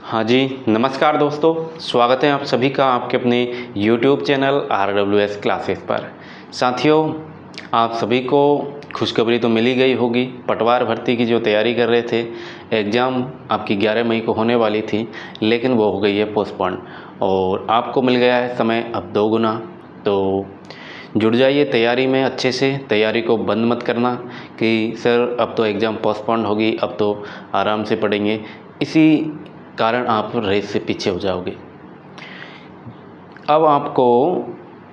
हाँ जी, नमस्कार दोस्तों। स्वागत है आप सभी का आपके अपने YouTube चैनल RWS क्लासेस पर। साथियों, आप सभी को खुशखबरी तो मिल ही गई होगी। पटवार भर्ती की जो तैयारी कर रहे थे, एग्ज़ाम आपकी 11 मई को होने वाली थी, लेकिन वो हो गई है पोस्टपोन और आपको मिल गया है समय अब 2 गुना। तो जुड़ जाइए तैयारी में अच्छे से। तैयारी को बंद मत करना कि सर अब तो एग्ज़ाम पोस्टपोन होगी, अब तो आराम से पढ़ेंगे। इसी कारण आप रेस से पीछे हो जाओगे। अब आपको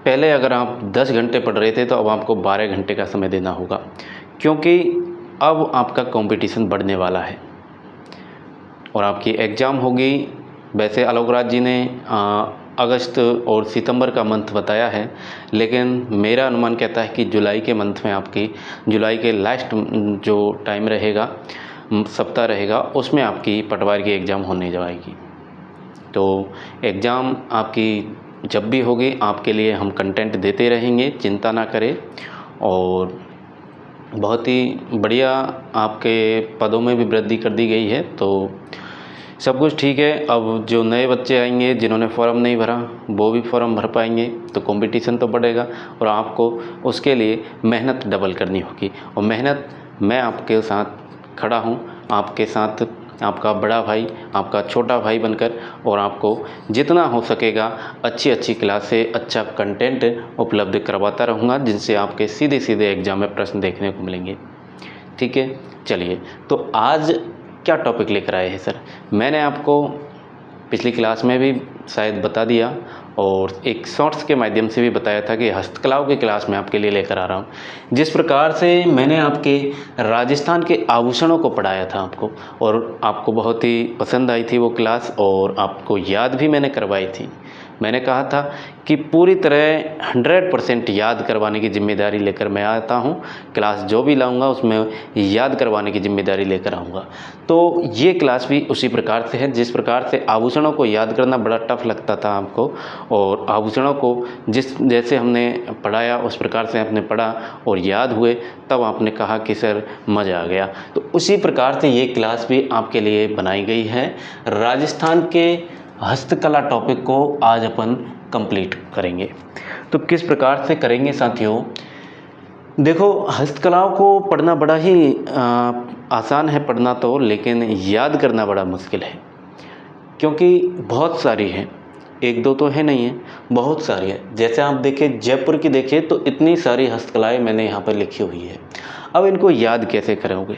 पहले अगर आप 10 घंटे पढ़ रहे थे तो अब आपको 12 घंटे का समय देना होगा, क्योंकि अब आपका कंपटीशन बढ़ने वाला है और आपकी एग्ज़ाम होगी। वैसे आलोक राज जी ने अगस्त और सितंबर का मंथ बताया है, लेकिन मेरा अनुमान कहता है कि जुलाई के मंथ में आपकी जुलाई के लास्ट जो टाइम रहेगा, सप्ताह रहेगा, उसमें आपकी पटवार की एग्ज़ाम होने जाएगी। तो एग्ज़ाम आपकी जब भी होगी आपके लिए हम कंटेंट देते रहेंगे, चिंता ना करें। और बहुत ही बढ़िया आपके पदों में भी वृद्धि कर दी गई है, तो सब कुछ ठीक है। अब जो नए बच्चे आएंगे जिन्होंने फॉर्म नहीं भरा, वो भी फॉर्म भर पाएंगे, तो कंपटीशन तो बढ़ेगा और आपको उसके लिए मेहनत डबल करनी होगी। और मेहनत मैं आपके साथ खड़ा हूँ, आपके साथ आपका बड़ा भाई, आपका छोटा भाई बनकर, और आपको जितना हो सकेगा अच्छी क्लास से अच्छा कंटेंट उपलब्ध करवाता रहूँगा, जिनसे आपके सीधे सीधे एग्ज़ाम में प्रश्न देखने को मिलेंगे। ठीक है, चलिए तो आज क्या टॉपिक लेकर आए हैं सर? मैंने आपको पिछली क्लास में भी शायद बता दिया और एक शॉर्ट्स के माध्यम से भी बताया था कि हस्तकलाओं की क्लास में आपके लिए लेकर आ रहा हूँ। जिस प्रकार से मैंने आपके राजस्थान के आभूषणों को पढ़ाया था आपको, और आपको बहुत ही पसंद आई थी वो क्लास और आपको याद भी मैंने करवाई थी। मैंने कहा था कि पूरी तरह 100% याद करवाने की ज़िम्मेदारी लेकर मैं आता हूँ। क्लास जो भी लाऊंगा उसमें याद करवाने की ज़िम्मेदारी लेकर आऊँगा। तो ये क्लास भी उसी प्रकार से है, जिस प्रकार से आभूषणों को याद करना बड़ा टफ लगता था आपको, और आभूषणों को जैसे हमने पढ़ाया उस प्रकार से आपने पढ़ा और याद हुए, तब आपने कहा कि सर मज़ा आ गया। तो उसी प्रकार से ये क्लास भी आपके लिए बनाई गई है। राजस्थान के हस्तकला टॉपिक को आज अपन कंप्लीट करेंगे। तो किस प्रकार से करेंगे साथियों? देखो, हस्तकलाओं को पढ़ना बड़ा ही आसान है पढ़ना तो, लेकिन याद करना बड़ा मुश्किल है, क्योंकि बहुत सारी हैं। एक दो तो है नहीं है, बहुत सारी है। जैसे आप देखें जयपुर की, देखिए तो इतनी सारी हस्तकलाएं मैंने यहाँ पर लिखी हुई है। अब इनको याद कैसे करोगे?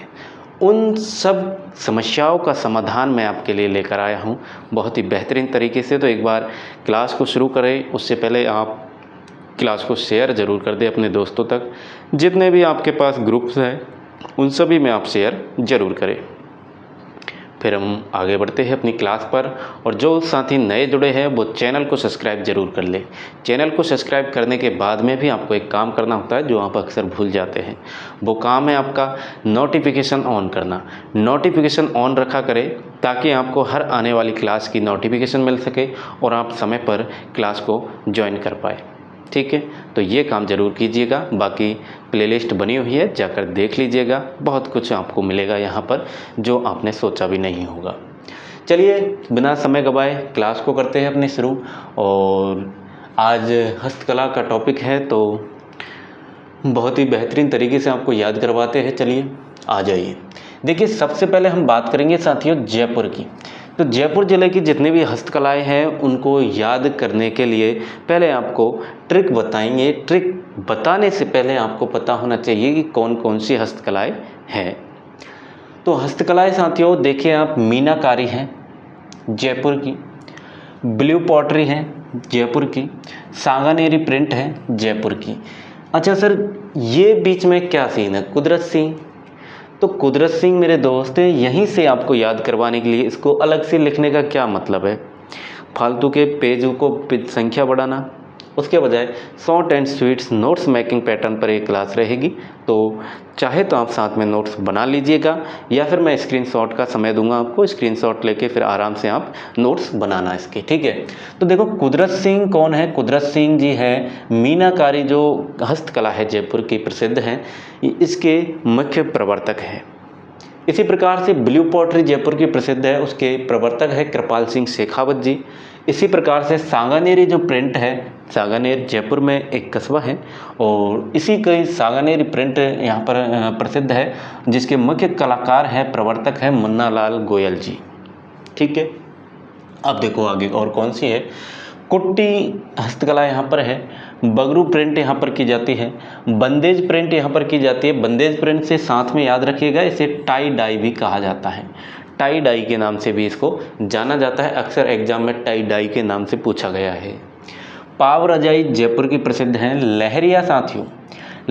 उन सब समस्याओं का समाधान मैं आपके लिए लेकर आया हूँ बहुत ही बेहतरीन तरीके से। तो एक बार क्लास को शुरू करें उससे पहले आप क्लास को शेयर ज़रूर कर दें अपने दोस्तों तक। जितने भी आपके पास ग्रुप्स हैं उन सभी में आप शेयर ज़रूर करें। फिर हम आगे बढ़ते हैं अपनी क्लास पर। और जो साथी नए जुड़े हैं वो चैनल को सब्सक्राइब ज़रूर कर ले। चैनल को सब्सक्राइब करने के बाद में भी आपको एक काम करना होता है जो आप अक्सर भूल जाते हैं। वो काम है आपका नोटिफिकेशन ऑन करना। नोटिफिकेशन ऑन रखा करें ताकि आपको हर आने वाली क्लास की नोटिफिकेशन मिल सके और आप समय पर क्लास को ज्वाइन कर पाए। ठीक है, तो ये काम ज़रूर कीजिएगा। बाकी प्लेलिस्ट बनी हुई है, जाकर देख लीजिएगा। बहुत कुछ आपको मिलेगा यहाँ पर जो आपने सोचा भी नहीं होगा। चलिए बिना समय गवाए क्लास को करते हैं अपने शुरू। और आज हस्तकला का टॉपिक है तो बहुत ही बेहतरीन तरीके से आपको याद करवाते हैं। चलिए आ जाइए। देखिए, सबसे पहले हम बात करेंगे साथियों जयपुर की। तो जयपुर ज़िले की जितनी भी हस्तकलाएं हैं उनको याद करने के लिए पहले आपको ट्रिक बताएंगे। ट्रिक बताने से पहले आपको पता होना चाहिए कि कौन कौन सी हस्तकलाएं हैं। तो हस्तकलाएं साथियों देखिए, आप मीनाकारी हैं जयपुर की, ब्लू पॉटरी है जयपुर की, सांगानेरी प्रिंट है जयपुर की। अच्छा सर, ये बीच में क्या सीन है? कुदरत सिंह। तो कुदरत सिंह मेरे दोस्त हैं, यहीं से आपको याद करवाने के लिए इसको अलग से लिखने का क्या मतलब है? फालतू के पेज को संख्या बढ़ाना। उसके बजाय short and sweets notes making pattern पर एक क्लास रहेगी। तो चाहे तो आप साथ में नोट्स बना लीजिएगा, या फिर मैं स्क्रीनशॉट का समय दूंगा आपको। स्क्रीनशॉट लेके फिर आराम से आप नोट्स बनाना इसके। ठीक है, तो देखो कुदरत सिंह कौन है? कुदरत सिंह जी है मीनाकारी जो हस्तकला है जयपुर की प्रसिद्ध है, इसके मुख्य प्रवर्तक हैं। इसी प्रकार से ब्लू पॉटरी जयपुर की प्रसिद्ध है, उसके प्रवर्तक है कृपाल सिंह शेखावत जी। इसी प्रकार से सांगानेरी जो प्रिंट है, सांगानेर जयपुर में एक कस्बा है और इसी का सांगानेरी प्रिंट यहाँ पर प्रसिद्ध है, जिसके मुख्य कलाकार है, प्रवर्तक है मुन्ना लाल गोयल जी। ठीक है, अब देखो आगे और कौन सी है। कुट्टी हस्तकला यहाँ पर है, बगरू प्रिंट यहाँ पर की जाती है, बंदेज प्रिंट यहाँ पर की जाती है। बंदेज प्रिंट से साथ में याद रखिएगा इसे टाई डाई भी कहा जाता है, टाई डाई के नाम से भी इसको जाना जाता है, अक्सर एग्जाम में टाई डाई के नाम से पूछा गया है। पाव रजाई जयपुर की प्रसिद्ध है। लहरिया साथियों,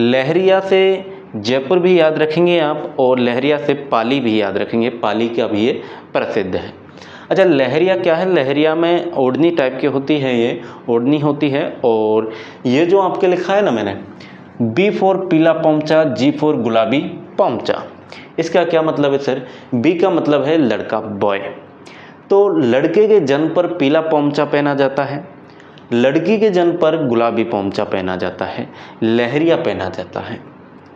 लहरिया से जयपुर भी याद रखेंगे आप और लहरिया से पाली भी याद रखेंगे, पाली का भी ये प्रसिद्ध है। अच्छा, लहरिया क्या है? लहरिया में ओढ़नी टाइप की होती है, ये ओढ़नी होती है और ये जो आपके लिखा है ना मैंने, बी फॉर पीला पोंचा, जी फॉर गुलाबी पोंचा, इसका क्या मतलब है सर? बी का मतलब है लड़का, बॉय। तो लड़के के जन्म पर पीला पोंचा पहना जाता है, लड़की के जन्म पर गुलाबी पोंचा पहना जाता है, लहरिया पहना जाता है।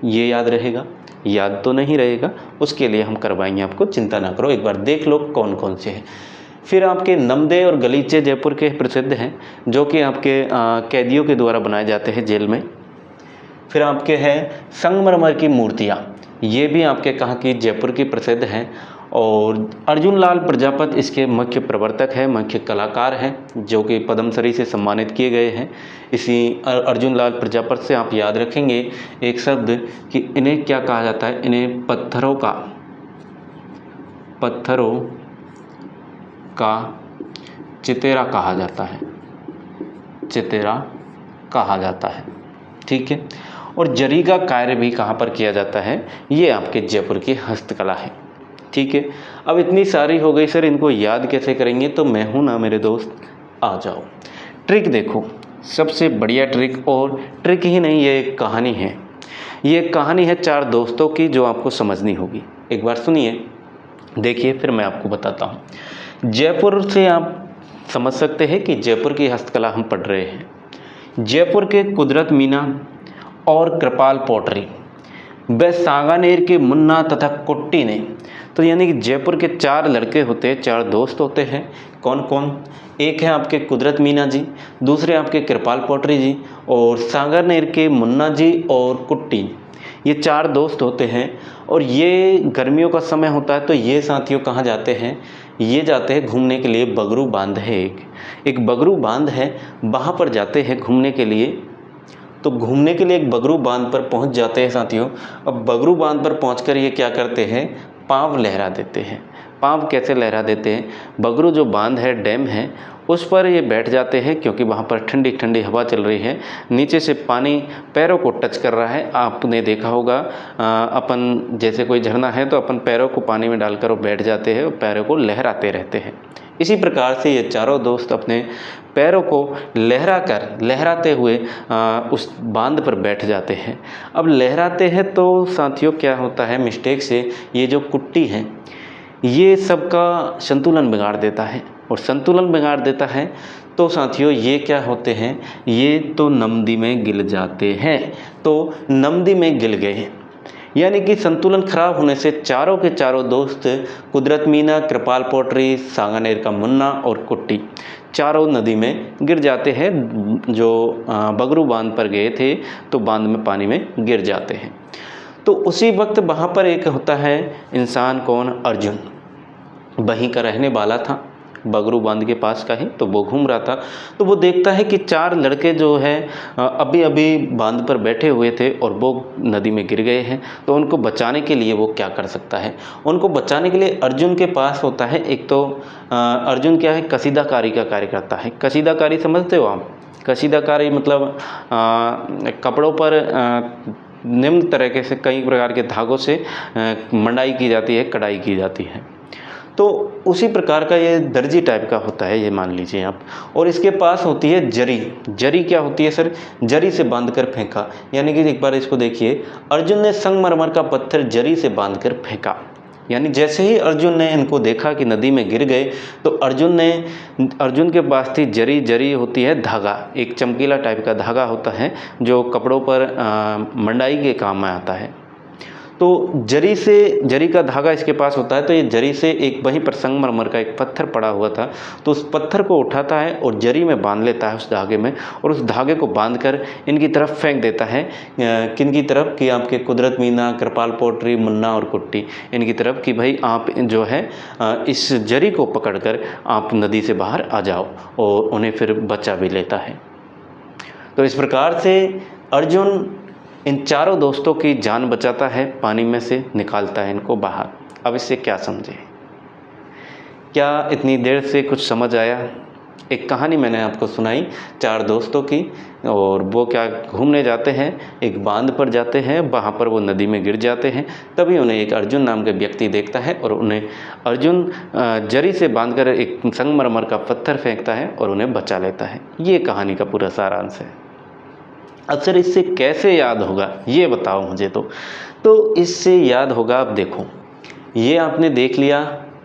ये याद रहेगा? याद तो नहीं रहेगा, उसके लिए हम करवाएंगे आपको, चिंता ना करो, एक बार देख लो कौन कौन से हैं। फिर आपके नमदे और गलीचे जयपुर के प्रसिद्ध हैं, जो कि आपके कैदियों के द्वारा बनाए जाते हैं जेल में। फिर आपके हैं संगमरमर की मूर्तियाँ, ये भी आपके कहाँ की? जयपुर की प्रसिद्ध हैं। और अर्जुन लाल प्रजापत इसके मुख्य प्रवर्तक हैं, मुख्य कलाकार हैं, जो कि पद्मश्री से सम्मानित किए गए हैं। इसी अर्जुन लाल प्रजापत से आप याद रखेंगे एक शब्द कि इन्हें क्या कहा जाता है? इन्हें पत्थरों का चितेरा कहा जाता है, चितेरा कहा जाता है। ठीक है, और जरी का कार्य भी कहाँ पर किया जाता है? ये आपके जयपुर की हस्तकला है। ठीक है, अब इतनी सारी हो गई सर, इनको याद कैसे करेंगे? तो मैं हूं ना मेरे दोस्त, आ जाओ। ट्रिक देखो, सबसे बढ़िया ट्रिक, और ट्रिक ही नहीं, ये एक कहानी है। ये कहानी है 4 दोस्तों की, जो आपको समझनी होगी। एक बार सुनिए, देखिए, फिर मैं आपको बताता हूँ। जयपुर से आप समझ सकते हैं कि जयपुर की हस्तकला हम पढ़ रहे हैं। जयपुर के कुदरत मीना और कृपाल पॉटरी, व सांगानेर के मुन्ना तथा कुट्टी ने, तो यानी कि जयपुर के 4 लड़के होते हैं, 4 दोस्त होते हैं। कौन कौन? एक है आपके कुदरत मीना जी, दूसरे आपके कृपाल पॉटरी जी, और सांगानेर के मुन्ना जी और कुट्टी। ये 4 दोस्त होते हैं और ये गर्मियों का समय होता है, तो ये साथियों कहाँ जाते हैं? ये जाते हैं घूमने के लिए। बगरू बांध है, एक बगरू बांध है, वहाँ पर जाते हैं घूमने के लिए। तो घूमने के लिए एक बगरू बांध पर पहुंच जाते हैं साथियों। अब बगरू बांध पर पहुंचकर ये क्या करते हैं? पाँव लहरा देते हैं। पाँव कैसे लहरा देते हैं? बगरू जो बांध है, डैम है, उस पर ये बैठ जाते हैं, क्योंकि वहाँ पर ठंडी ठंडी हवा चल रही है, नीचे से पानी पैरों को टच कर रहा है। आपने देखा होगा, अपन जैसे कोई झरना है तो अपन पैरों को पानी में डालकर वो बैठ जाते हैं और पैरों को लहराते रहते हैं। इसी प्रकार से ये 4 दोस्त अपने पैरों को लहराते हुए उस बांध पर बैठ जाते हैं। अब लहराते हैं तो साथियों क्या होता है, मिस्टेक से ये जो कुट्टी है ये सबका संतुलन बिगाड़ देता है, और संतुलन बिगाड़ देता है तो साथियों ये क्या होते हैं? ये तो नमदी में गिर जाते हैं। तो नमदी में गिर गए, यानी कि संतुलन खराब होने से चारों के चारों दोस्त, कुदरत मीना, कृपाल पॉटरी, सांगानेर का मुन्ना और कुट्टी, चारों नदी में गिर जाते हैं। जो बगरू बांध पर गए थे तो बांध में पानी में गिर जाते हैं। तो उसी वक्त वहाँ पर एक होता है इंसान, कौन? अर्जुन, वहीं का रहने वाला था, बगरू बांध के पास का ही। तो वो घूम रहा था, तो वो देखता है कि 4 लड़के जो है अभी अभी बांध पर बैठे हुए थे और वो नदी में गिर गए हैं। तो उनको बचाने के लिए वो क्या कर सकता है? उनको बचाने के लिए अर्जुन के पास होता है एक तो अर्जुन क्या है? कसीदाकारी का कार्य करता है। कसीदाकारी समझते हो आप? कसीदाकारी मतलब कपड़ों पर निम्न तरीके से कई प्रकार के धागों से मंडाई की जाती है, कढ़ाई की जाती है। तो उसी प्रकार का ये दर्जी टाइप का होता है, ये मान लीजिए आप। और इसके पास होती है जरी। जरी क्या होती है सर? जरी से बांधकर फेंका, यानी कि एक बार इसको देखिए, अर्जुन ने संगमरमर का पत्थर जरी से बांधकर फेंका। यानी जैसे ही अर्जुन ने इनको देखा कि नदी में गिर गए, तो अर्जुन के पास थी जरी। जरी होती है धागा, एक चमकीला टाइप का धागा होता है जो कपड़ों पर मंडाई के काम में आता है। तो जरी का धागा इसके पास होता है, तो ये जरी से एक वहीं पर संगमरमर का एक पत्थर पड़ा हुआ था, तो उस पत्थर को उठाता है और जरी में बांध लेता है उस धागे में, और उस धागे को बांधकर इनकी तरफ फेंक देता है। किन की तरफ? कि आपके कुदरत मीना, कृपाल पोट्री, मुन्ना और कुट्टी, इनकी तरफ कि भाई आप जो है इस जरी को पकड़कर आप नदी से बाहर आ जाओ, और उन्हें फिर बचा भी लेता है। तो इस प्रकार से अर्जुन इन चारों दोस्तों की जान बचाता है, पानी में से निकालता है इनको बाहर। अब इससे क्या समझे? क्या इतनी देर से कुछ समझ आया? एक कहानी मैंने आपको सुनाई 4 दोस्तों की, और वो क्या घूमने जाते हैं, एक बांध पर जाते हैं, वहाँ पर वो नदी में गिर जाते हैं। तभी उन्हें एक अर्जुन नाम का व्यक्ति देखता है, और उन्हें अर्जुन जरी से बांधकर एक संगमरमर का पत्थर फेंकता है और उन्हें बचा लेता है। ये कहानी का पूरा सारांश है। अब सर इससे कैसे याद होगा ये बताओ मुझे। तो इससे याद होगा, आप देखो, ये आपने देख लिया,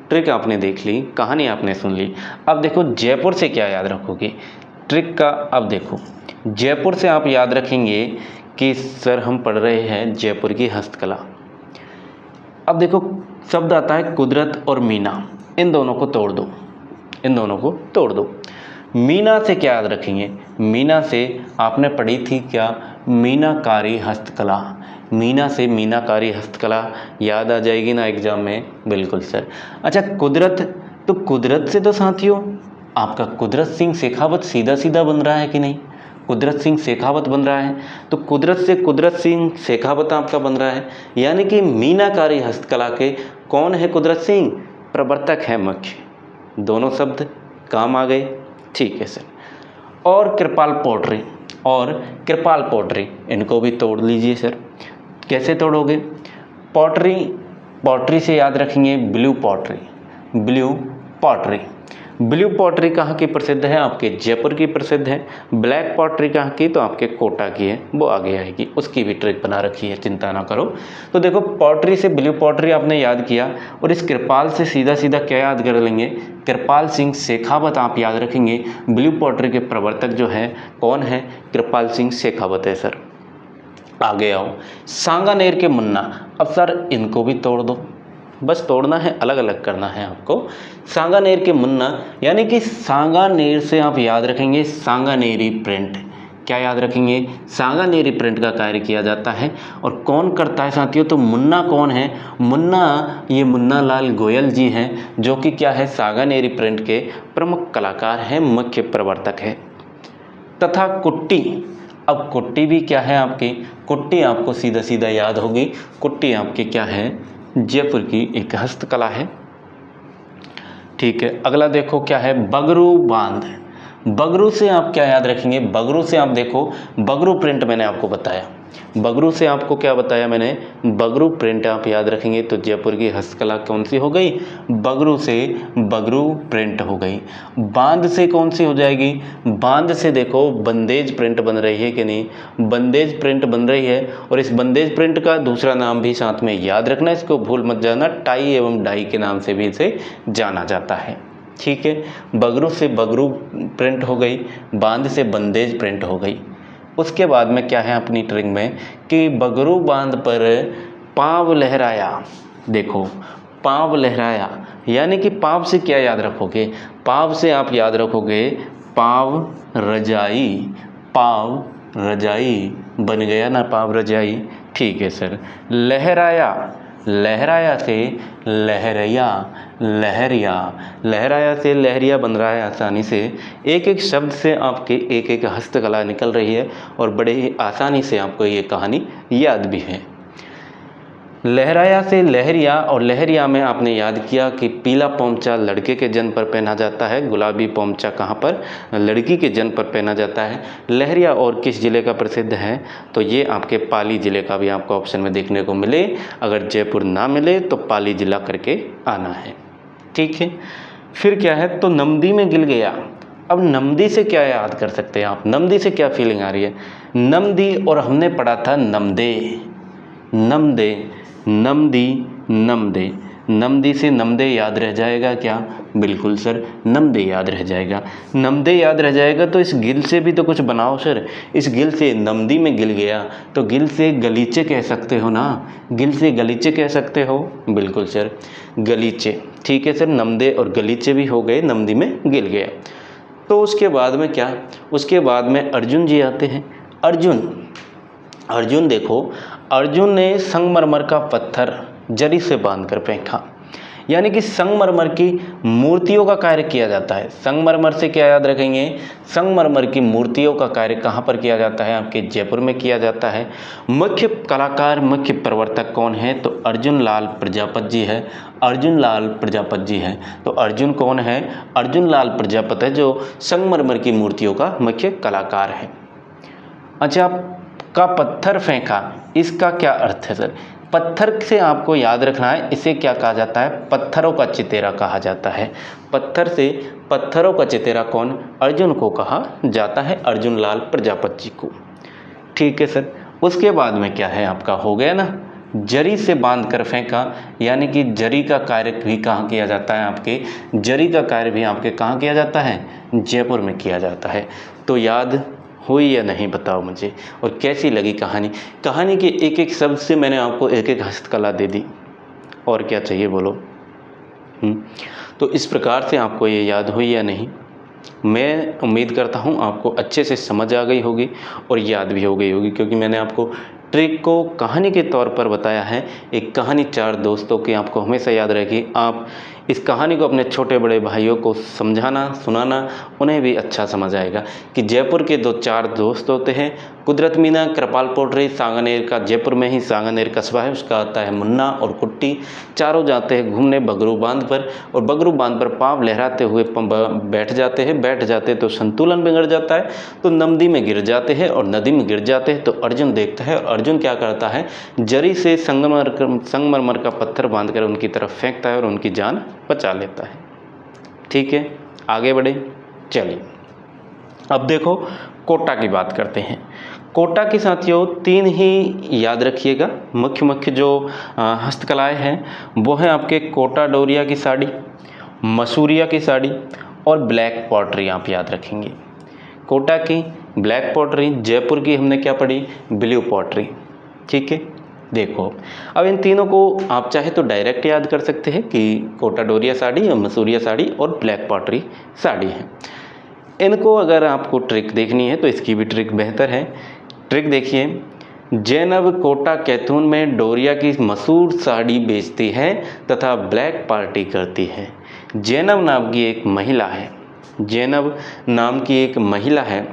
ट्रिक आपने देख ली, कहानी आपने सुन ली। अब देखो जयपुर से क्या याद रखोगे ट्रिक का। अब देखो जयपुर से आप याद रखेंगे कि सर हम पढ़ रहे हैं जयपुर की हस्तकला। अब देखो शब्द आता है कुदरत और मीना, इन दोनों को तोड़ दो, इन दोनों को तोड़ दो। मीना से क्या याद रखेंगे? मीना से आपने पढ़ी थी क्या? मीनाकारी हस्तकला। मीना से मीनाकारी हस्तकला याद आ जाएगी ना एग्जाम में? बिल्कुल सर। अच्छा कुदरत, तो कुदरत से तो साथियों आपका कुदरत सिंह शेखावत सीधा सीधा बन रहा है कि नहीं? कुदरत सिंह शेखावत बन रहा है, तो कुदरत से कुदरत सिंह शेखावत आपका बन रहा है। यानी कि मीनाकारी हस्तकला के कौन है? कुदरत सिंह। प्रवर्तक है मुख्य। दोनों शब्द काम आ गए, ठीक है सर। और कृपाल पोट्री, और कृपाल पोट्री, इनको भी तोड़ लीजिए सर। कैसे तोड़ोगे? पॉटरी, पॉटरी से याद रखेंगे blue pottery. Blue pottery, blue pottery कहाँ की प्रसिद्ध है? आपके जयपुर की प्रसिद्ध है। ब्लैक पॉटरी कहाँ की? तो आपके कोटा की है, वो आगे आएगी, उसकी भी ट्रिक बना रखी है, चिंता ना करो। तो देखो पॉटरी से ब्लू पॉटरी आपने याद किया, और इस कृपाल से सीधा सीधा क्या याद कर लेंगे? कृपाल सिंह शेखावत आप याद रखेंगे। ब्लू पॉटरी के प्रवर्तक जो है कौन है? कृपाल सिंह शेखावत है सर। आगे आओ, सांगानेर के मुन्ना। अब सर इनको भी तोड़ दो, बस तोड़ना है, अलग अलग करना है आपको। सांगानेर के मुन्ना, यानी कि सांगानेर से आप याद रखेंगे सांगानेरी प्रिंट। क्या याद रखेंगे? सांगानेरी प्रिंट का कार्य किया जाता है। और कौन करता है साथियों? तो मुन्ना कौन है? मुन्ना, ये मुन्ना लाल गोयल जी हैं, जो कि क्या है? सांगानेरी प्रिंट के प्रमुख कलाकार हैं, मुख्य प्रवर्तक है। तथा कुट्टी, अब कुट्टी भी क्या है आपकी? कुट्टी आपको सीधा सीधा याद होगी। कुट्टी आपकी क्या है? जयपुर की एक हस्तकला है, ठीक है। अगला देखो क्या है? बगरू बांध। बगरू से आप क्या याद रखेंगे? बगरू से आप देखो, बगरू प्रिंट मैंने आपको बताया। बगरू से आपको क्या बताया मैंने? बगरू प्रिंट आप याद रखेंगे, तो जयपुर की हस्तकला कौन सी हो गई? बगरू से बगरू प्रिंट हो गई। बांध से कौन सी हो जाएगी? बांध से देखो बंदेज प्रिंट बन रही है कि नहीं? बंदेज प्रिंट बन रही है। और इस बंदेज प्रिंट का दूसरा नाम भी साथ में याद रखना, इसको भूल मत जाना, टाई एवं डाई के नाम से भी इसे जाना जाता है, ठीक है। बगरू से बगरू प्रिंट हो गई, बांध से बंदेज प्रिंट हो गई। उसके बाद में क्या है अपनी ट्रिक में कि बगरू बांध पर पाँव लहराया। देखो पाँव लहराया, यानी कि पाँव से क्या याद रखोगे? पाँव से आप याद रखोगे पाँव रजाई। पाँव रजाई बन गया ना, पाँव रजाई, ठीक है सर। लहराया, लहराया से लहरिया। लहरिया, लहराया से लहरिया बन रहा है आसानी से। एक एक शब्द से आपके एक एक हस्तकला निकल रही है, और बड़े ही आसानी से आपको ये कहानी याद भी है। लहराया से लहरिया, और लहरिया में आपने याद किया कि पीला पोंचा लड़के के जन पर पहना जाता है, गुलाबी पोंचा कहाँ पर? लड़की के जन पर पहना जाता है। लहरिया और किस ज़िले का प्रसिद्ध है? तो ये आपके पाली ज़िले का भी आपको ऑप्शन में देखने को मिले। अगर जयपुर ना मिले तो पाली ज़िला करके आना है, ठीक है। फिर क्या है? तो नमदी में गिल गया। अब नमदी से क्या याद कर सकते हैं आप? नमदी से क्या फीलिंग आ रही है? नमदी, और हमने पढ़ा था नमदे। नमदे, नमदी, नमदे। नमदी से नमदे याद रह जाएगा क्या? बिल्कुल सर, नमदे याद रह जाएगा। नमदे याद रह जाएगा तो इस गिल से भी तो कुछ बनाओ सर। इस गिल से नमदी में गिल गया तो गिल से गलीचे कह सकते हो ना, गिल से गलीचे कह सकते हो। बिल्कुल सर, गलीचे। ठीक है सर, नमदे और गलीचे भी हो गए, नमदी में गिल गया। तो उसके बाद में क्या, उसके बाद में अर्जुन जी आते हैं। अर्जुन देखो, अर्जुन ने संगमरमर का पत्थर जरी से बांध कर फेंका। यानी कि संगमरमर की मूर्तियों का कार्य किया जाता है। संगमरमर से क्या याद रखेंगे? संगमरमर की मूर्तियों का कार्य कहाँ पर किया जाता है? आपके जयपुर में किया जाता है। मुख्य कलाकार, मुख्य प्रवर्तक कौन है? तो अर्जुन लाल प्रजापत जी है। अर्जुन लाल प्रजापत जी है। तो अर्जुन कौन है? अर्जुन लाल प्रजापत है, जो संगमरमर की मूर्तियों का मुख्य कलाकार है। अच्छा, का पत्थर फेंका, इसका क्या अर्थ है सर? पत्थर से आपको याद रखना है, इसे क्या कहा जाता है? पत्थरों का चितेरा कहा जाता है। पत्थर से पत्थरों का चितेरा कौन? अर्जुन को कहा जाता है, अर्जुन लाल प्रजापत जी को। ठीक है सर, उसके बाद में क्या है आपका? हो गया ना, जरी से बांध कर फेंका। यानी कि जरी का कार्य भी कहाँ किया जाता है? आपके जरी का कार्य भी आपके कहाँ किया जाता है? जयपुर में किया जाता है। तो याद हुई या नहीं बताओ मुझे, और कैसी लगी कहानी? कहानी के एक एक शब्द से मैंने आपको एक एक हस्तकला दे दी, और क्या चाहिए बोलो? तो इस प्रकार से आपको ये याद हुई या नहीं? मैं उम्मीद करता हूँ आपको अच्छे से समझ आ गई होगी और याद भी हो गई होगी, क्योंकि मैंने आपको ट्रिक को कहानी के तौर पर बताया है। एक कहानी चार दोस्तों की आपको हमेशा याद रहेगी। आप इस कहानी को अपने छोटे बड़े भाइयों को समझाना, सुनाना, उन्हें भी अच्छा समझ आएगा कि जयपुर के दो चार दोस्त होते हैं। कुदरत मीना, कृपाल पोटरी, सांगानेर का, जयपुर में ही सांगानेर कस्बा है, उसका आता है मुन्ना और कुट्टी। चारों जाते हैं घूमने बगरू बांध पर, और बगरू बांध पर पाँव लहराते हुए बैठ जाते तो संतुलन बिगड़ जाता है, तो नदी में गिर जाते हैं, और नदी में गिर जाते हैं तो अर्जुन देखता है, और अर्जुन क्या करता है? जरी से संगमरमर का पत्थर बांधकर उनकी तरफ फेंकता है और उनकी जान बचा लेता है। ठीक है, आगे बढ़े। चलिए अब देखो, कोटा की बात करते हैं। कोटा की साथियों तीन ही याद रखिएगा मुख्य जो हस्तकलाएं हैं, वो है आपके कोटा डोरिया की साड़ी, मसूरिया की साड़ी और ब्लैक पॉटरी। आप याद रखेंगे कोटा की ब्लैक पॉटरी, जयपुर की हमने क्या पढ़ी? Blue pottery. ठीक है, देखो अब इन तीनों को आप चाहे तो डायरेक्ट याद कर सकते हैं कि कोटा डोरिया साड़ी, मसूरिया साड़ी और ब्लैक पॉटरी साड़ी है। इनको अगर आपको ट्रिक देखनी है तो इसकी भी ट्रिक बेहतर है। ट्रिक देखिए, जैनब कोटा कैथून में डोरिया की मशहूर साड़ी बेचती है तथा ब्लैक पार्टी करती है। जैनब नाम की एक महिला है, जैनब नाम की एक महिला है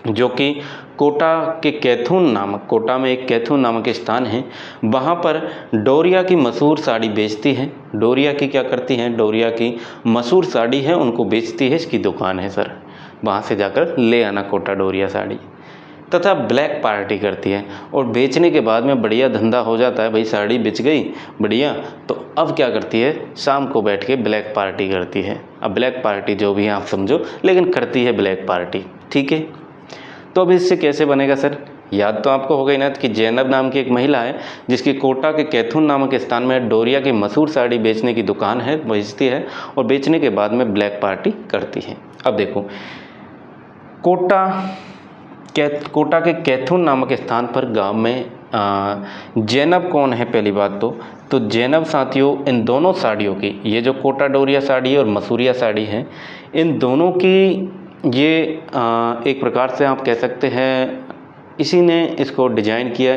जो कि कोटा के कैथून नामक, कोटा में एक कैथून नामक स्थान है, वहाँ पर डोरिया की मशहूर साड़ी बेचती है। डोरिया की क्या करती हैं? डोरिया की मशहूर साड़ी है, उनको बेचती है, इसकी दुकान है सर, वहाँ से जाकर ले आना कोटा डोरिया साड़ी। तथा ब्लैक पार्टी करती है, और बेचने के बाद में बढ़िया धंधा हो जाता है, भाई साड़ी बिच गई बढ़िया, तो अब क्या करती है? शाम को बैठ के ब्लैक पार्टी करती है। अब ब्लैक पार्टी जो भी आप समझो, लेकिन करती है ब्लैक पार्टी। ठीक है, तो अब इससे कैसे बनेगा सर? याद तो आपको हो गई ना कि जैनब नाम की एक महिला है जिसकी कोटा के कैथून नामक स्थान में डोरिया की मशहूर साड़ी बेचने की दुकान है, बेचती है, और बेचने के बाद में ब्लैक पार्टी करती है। अब देखो, कोटा के कैथून नामक स्थान पर गांव में जैनब कौन है? पहली बात तो जैनब साथियों इन दोनों साड़ियों की, ये जो कोटा डोरिया साड़ी है और मसूरिया साड़ी है, इन दोनों की ये एक प्रकार से आप कह सकते हैं इसी ने इसको डिजाइन किया,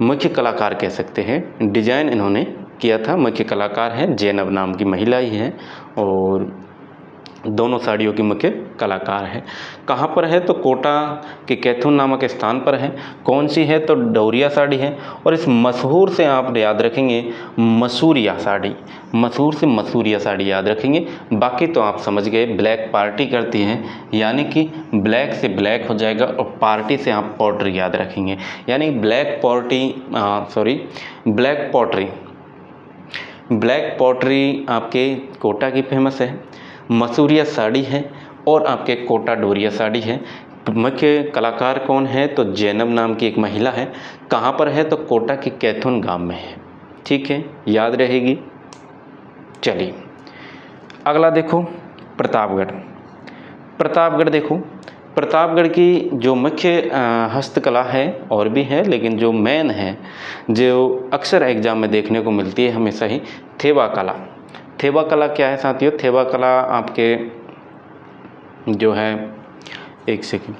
मुख्य कलाकार कह सकते हैं, डिजाइन इन्होंने किया था, मुख्य कलाकार हैं, जैनब नाम की महिला ही है, और दोनों साड़ियों की मुख्य कलाकार है। कहाँ पर है? तो कोटा के कैथून नामक स्थान पर है। कौन सी है? तो डोरिया साड़ी है, और इस मशहूर से आप याद रखेंगे मसूरिया साड़ी, मशहूर से मसूरिया साड़ी याद रखेंगे। बाकी तो आप समझ गए, ब्लैक पार्टी करती हैं, यानी कि ब्लैक से ब्लैक हो जाएगा, और पार्टी से आप पॉटरी याद रखेंगे, यानी ब्लैक पॉटरी आपके कोटा की फेमस है, मसूरिया साड़ी है, और आपके कोटा डोरिया साड़ी है। मुख्य कलाकार कौन है? तो जैनब नाम की एक महिला है। कहाँ पर है? तो कोटा के कैथून गांव में है। ठीक है, याद रहेगी। चलिए अगला देखो प्रतापगढ़। प्रतापगढ़ देखो, प्रतापगढ़ की जो मुख्य हस्तकला है और भी है, लेकिन जो मेन है, जो अक्सर एग्जाम में देखने को मिलती है हमेशा ही, थेवा कला। थेवा कला क्या है साथियों? थेवा कला आपके जो है, एक सेकंड,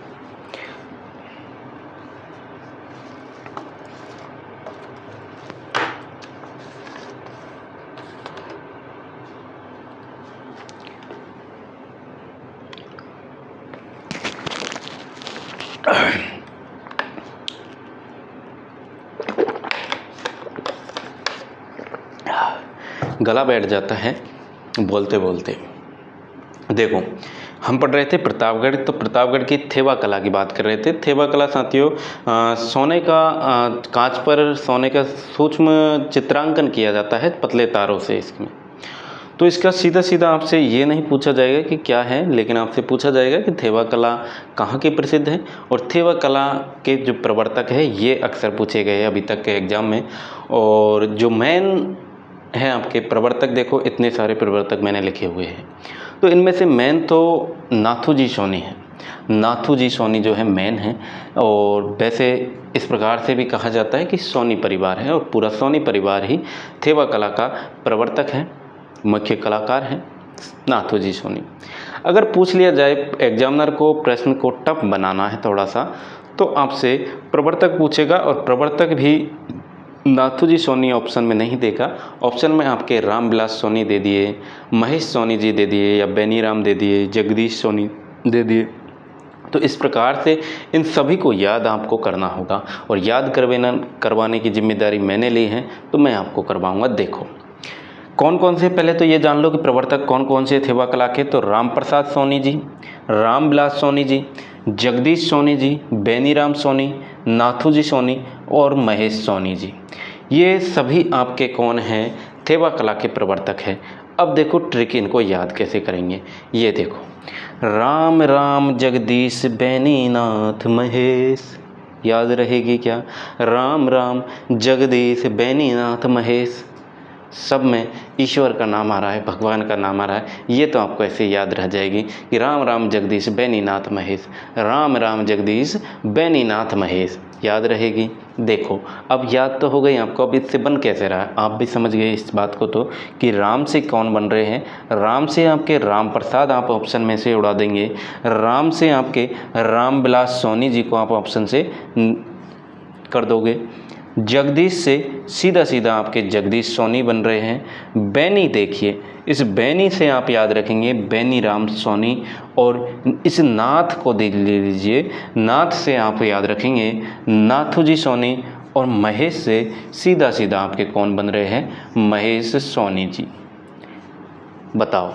गला बैठ जाता है बोलते बोलते। देखो हम पढ़ रहे थे प्रतापगढ़, तो प्रतापगढ़ की थेवा कला की बात कर रहे थे। थेवा कला साथियों सोने का कांच पर सोने का सूक्ष्म चित्रांकन किया जाता है पतले तारों से इसमें। तो इसका सीधा सीधा आपसे ये नहीं पूछा जाएगा कि क्या है, लेकिन आपसे पूछा जाएगा कि थेवा कला कहाँ की प्रसिद्ध है, और थेवा कला के जो प्रवर्तक है ये अक्सर पूछे गए अभी तक के एग्जाम में। और जो मेन है आपके प्रवर्तक, देखो इतने सारे प्रवर्तक मैंने लिखे हुए हैं, तो इनमें से मेन तो नाथूजी सोनी है। नाथूजी सोनी जो है मेन है, और वैसे इस प्रकार से भी कहा जाता है कि सोनी परिवार है, और पूरा सोनी परिवार ही थेवा कला का प्रवर्तक है, मुख्य कलाकार हैं नाथूजी सोनी। अगर पूछ लिया जाए एग्जामिनर को प्रश्न को टफ बनाना है थोड़ा सा, तो आपसे प्रवर्तक पूछेगा, और प्रवर्तक भी नाथूजी सोनी ऑप्शन में नहीं देगा। ऑप्शन में आपके रामविलास सोनी दे दिए, महेश सोनी जी दे दिए, या बेनीराम दे दिए, जगदीश सोनी दे दिए। तो इस प्रकार से इन सभी को याद आपको करना होगा, और याद करवाने की जिम्मेदारी मैंने ली है, तो मैं आपको करवाऊंगा। देखो कौन कौन से, पहले तो ये जान लो कि प्रवर्तक कौन कौन से थेवा कला के। तो राम प्रसाद सोनी जी, रामविलास सोनी जी, जगदीश सोनी जी, बेनीराम सोनी, नाथूजी सोनी और महेश सोनी जी, ये सभी आपके कौन हैं? थेवा कला के प्रवर्तक हैं। अब देखो ट्रिक, इनको याद कैसे करेंगे। ये देखो, राम राम जगदीश बेनीनाथ महेश, याद रहेगी क्या? राम राम जगदीश बेनीनाथ महेश, सब में ईश्वर का नाम आ रहा है, भगवान का नाम आ रहा है। ये तो आपको ऐसे याद रह जाएगी कि राम राम जगदीश बेनीनाथ महेश, राम राम जगदीश बेनीनाथ महेश, याद रहेगी। देखो अब याद तो हो गई आपको, अब इससे बन कैसे रहा है आप भी समझ गए इस बात को, तो कि राम से कौन बन रहे हैं। राम से आपके राम प्रसाद आप ऑप्शन में से उड़ा देंगे, राम से आपके रामविलास सोनी जी को आप ऑप्शन से कर दोगे, जगदीश से सीधा सीधा आपके जगदीश सोनी बन रहे हैं। बैनी देखिए, इस बैनी से आप याद रखेंगे बेनीराम सोनी, और इस नाथ को ले लीजिए, नाथ से आप याद रखेंगे नाथूजी सोनी, और महेश से सीधा सीधा आपके कौन बन रहे हैं? महेश सोनी जी। बताओ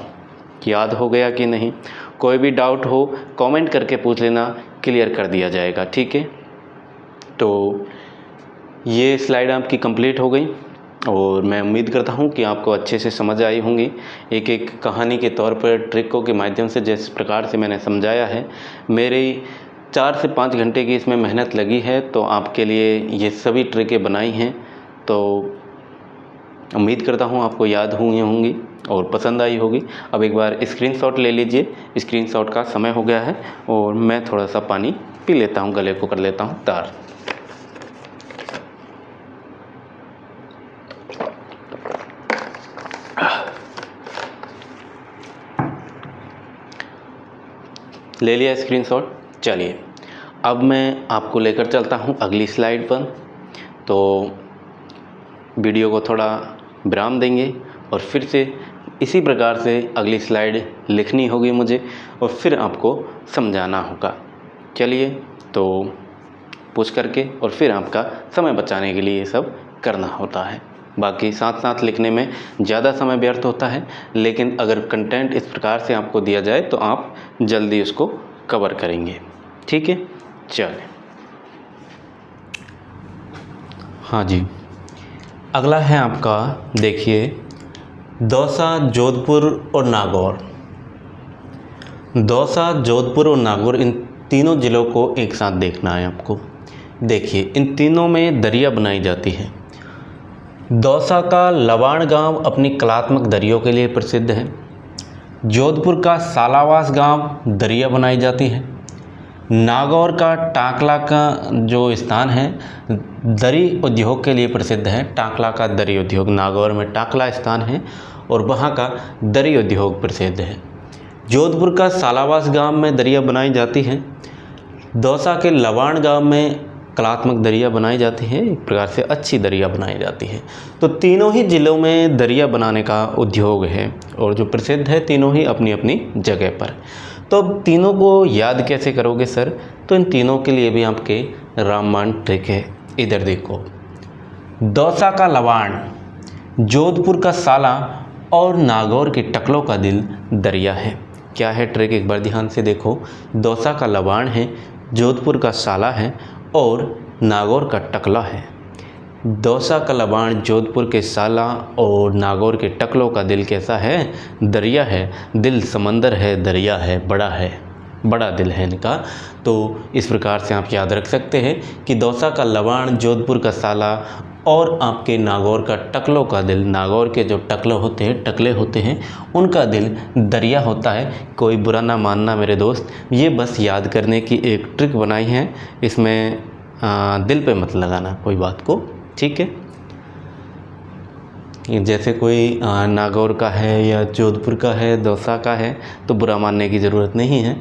याद हो गया कि नहीं? कोई भी डाउट हो कमेंट करके पूछ लेना, क्लियर कर दिया जाएगा, ठीक है। तो ये स्लाइड आपकी कंप्लीट हो गई, और मैं उम्मीद करता हूँ कि आपको अच्छे से समझ आई होंगी। एक एक कहानी के तौर पर ट्रिकों के माध्यम से जिस प्रकार से मैंने समझाया है, मेरी 4 से 5 घंटे की इसमें मेहनत लगी है, तो आपके लिए ये सभी ट्रिकें बनाई हैं। तो उम्मीद करता हूँ आपको याद हुई होंगी और पसंद आई होगी। अब एक बार स्क्रीनशॉट ले लीजिए, स्क्रीनशॉट का समय हो गया है, और मैं थोड़ा सा पानी पी लेता हूँ, गले को कर लेता हूँ तार। ले लिया स्क्रीनशॉट। चलिए अब मैं आपको लेकर चलता हूँ अगली स्लाइड पर। तो वीडियो को थोड़ा विराम देंगे, और फिर से इसी प्रकार से अगली स्लाइड लिखनी होगी मुझे, और फिर आपको समझाना होगा। चलिए तो पूछ करके, और फिर आपका समय बचाने के लिए ये सब करना होता है। बाकी साथ साथ लिखने में ज़्यादा समय व्यर्थ होता है, लेकिन अगर कंटेंट इस प्रकार से आपको दिया जाए तो आप जल्दी उसको कवर करेंगे, ठीक है। चलिए हाँ जी, अगला है आपका, देखिए दौसा, जोधपुर और नागौर। दौसा, जोधपुर और नागौर, इन तीनों ज़िलों को एक साथ देखना है आपको। देखिए इन तीनों में दरिया बनाई जाती है। दौसा का लवाण गांव अपनी कलात्मक दरियों के लिए प्रसिद्ध है। जोधपुर का सालावास गांव दरिया बनाई जाती है। नागौर का टांकला का जो स्थान है दरी उद्योग के लिए प्रसिद्ध है। टांकला का दरी उद्योग, नागौर में टांकला स्थान है और वहाँ का दरी उद्योग प्रसिद्ध है। जोधपुर का सालावास गांव में दरिया बनाई जाती है। दौसा के लवाण गांव में कलात्मक दरिया बनाई जाती है, एक प्रकार से अच्छी दरिया बनाई जाती है। तो तीनों ही ज़िलों में दरिया बनाने का उद्योग है और जो प्रसिद्ध है तीनों ही अपनी अपनी जगह पर। तो अब तीनों को याद कैसे करोगे सर? तो इन तीनों के लिए भी आपके रामबाण ट्रिक है। इधर देखो, दौसा का लवाण, जोधपुर का साला और नागौर के टकलों का दिल दरिया है। क्या है ट्रिक? एक बार ध्यान से देखो, दौसा का लवाण है, जोधपुर का साला है और नागौर का टकला है। दौसा का लवाण, जोधपुर के साला और नागौर के टकलों का दिल कैसा है? दरिया है। दिल समंदर है, दरिया है, बड़ा दिल है इनका। तो इस प्रकार से आप याद रख सकते हैं कि दौसा का लवाण, जोधपुर का साला और आपके नागौर का टकलों का दिल, नागौर के जो टकले होते हैं उनका दिल दरिया होता है। कोई बुरा ना मानना मेरे दोस्त, ये बस याद करने की एक ट्रिक बनाई है, इसमें दिल पे मत लगाना कोई बात को, ठीक है। जैसे कोई नागौर का है या जोधपुर का है, दौसा का है, तो बुरा मानने की ज़रूरत नहीं है।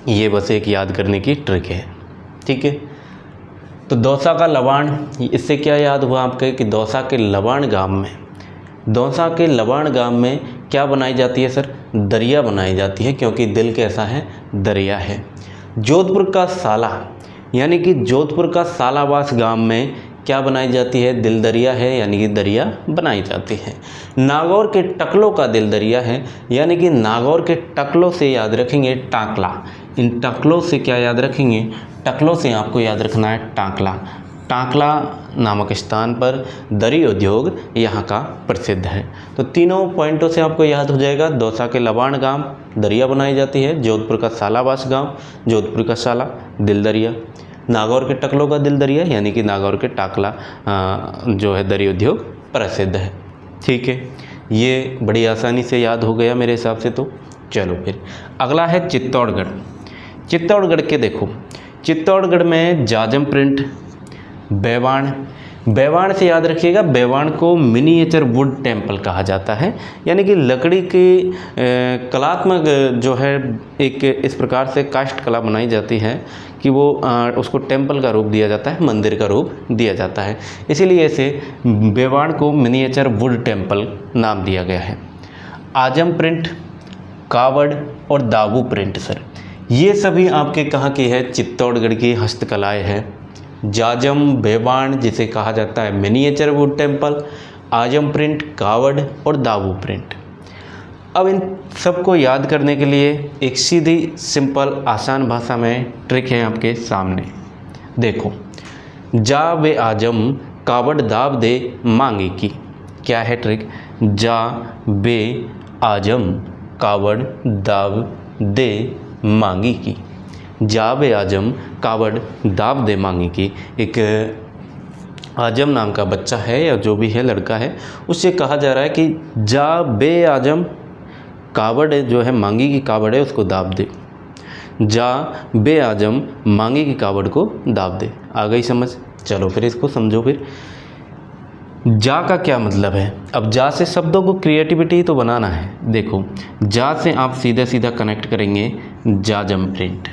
ये बस एक याद करने की ट्रिक है, ठीक है। तो दौसा का लवाण, इससे क्या याद हुआ आपके कि दौसा के लवाण गांव में क्या बनाई जाती है सर? दरिया बनाई जाती है, क्योंकि दिल कैसा है? दरिया है। जोधपुर का साला यानी कि जोधपुर का सालावास गांव में क्या बनाई जाती है? दिल दरिया है, यानी कि दरिया बनाई जाती है। नागौर के टकलों का दिल दरिया है, यानी कि नागौर के टकलों से याद रखेंगे टांकला। इन टकलों से क्या याद रखेंगे? टकलों से आपको याद रखना है टांकला। टांकला नामक स्थान पर दरी उद्योग यहाँ का प्रसिद्ध है। तो तीनों पॉइंटों से आपको याद हो जाएगा। दौसा के लवाण गांव दरिया बनाई जाती है, जोधपुर का सालावास गांव, जोधपुर का साला दिल दरिया, नागौर के टकलों का दिल दरिया यानी कि नागौर के टांकला जो है दरी उद्योग प्रसिद्ध है, ठीक है। ये बड़ी आसानी से याद हो गया मेरे हिसाब से। तो चलो फिर अगला है चित्तौड़गढ़। चित्तौड़गढ़ के देखो, चित्तौड़गढ़ में जाजम प्रिंट, बेवाण से याद रखिएगा, बेवाण को मिनिएचर वुड टेम्पल कहा जाता है, यानी कि लकड़ी की कलात्मक जो है एक इस प्रकार से काष्ठ कला बनाई जाती है कि वो उसको टेम्पल का रूप दिया जाता है, मंदिर का रूप दिया जाता है, इसीलिए इसे बेवाण को मिनिएचर वुड टेम्पल नाम दिया गया है। आजम प्रिंट, कावड़ और दाबू प्रिंट सर, ये सभी आपके कहाँ की है? चित्तौड़गढ़ की हस्तकलाएँ हैं। जाजम, बेवाण जिसे कहा जाता है miniature would temple, Azam print, कावड़ और दाबू प्रिंट। अब इन सबको याद करने के लिए एक सीधी सिंपल आसान भाषा में ट्रिक है आपके सामने। देखो, जा बे आजम कावड़ दाब दे मांगी की। क्या है ट्रिक? जा बे आजम कावड़ दाब दे मांगी की। जा बे आजम कावड़ दाब दे मांगी की। एक आजम नाम का बच्चा है या जो भी है लड़का है, उससे कहा जा रहा है कि जा बे आजम कावड़ जो है मांगी की कावड़ है उसको दाब दे। जा बे आजम मांगी की कावड़ को दाब दे। आ गई समझ? चलो फिर इसको समझो। फिर जा का क्या मतलब है? अब जा से शब्दों को क्रिएटिविटी तो बनाना है। देखो, जा से आप सीधा सीधा कनेक्ट करेंगे जाजम प्रिंट।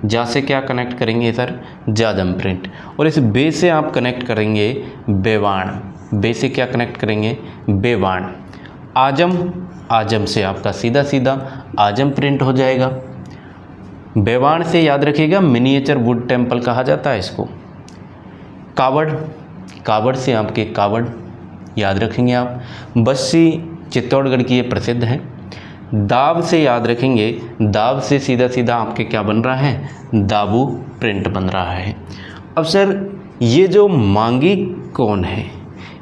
जा से क्या कनेक्ट करेंगे सर? जाजम प्रिंट। और इस बे से आप कनेक्ट करेंगे बेवाण। बे से क्या कनेक्ट करेंगे? बेवाण। आजम से आपका सीधा सीधा आजम प्रिंट हो जाएगा। बेवाण से याद रखिएगा मिनिएचर वुड टेम्पल कहा जाता है इसको। कावड़ से आपके कावड़ याद रखेंगे आप। बस्सी चित्तौड़गढ़ की ये प्रसिद्ध है। दाब से याद रखेंगे, दाब से सीधा सीधा आपके क्या बन रहा है? दाबू प्रिंट बन रहा है। अब सर ये जो मांगी कौन है?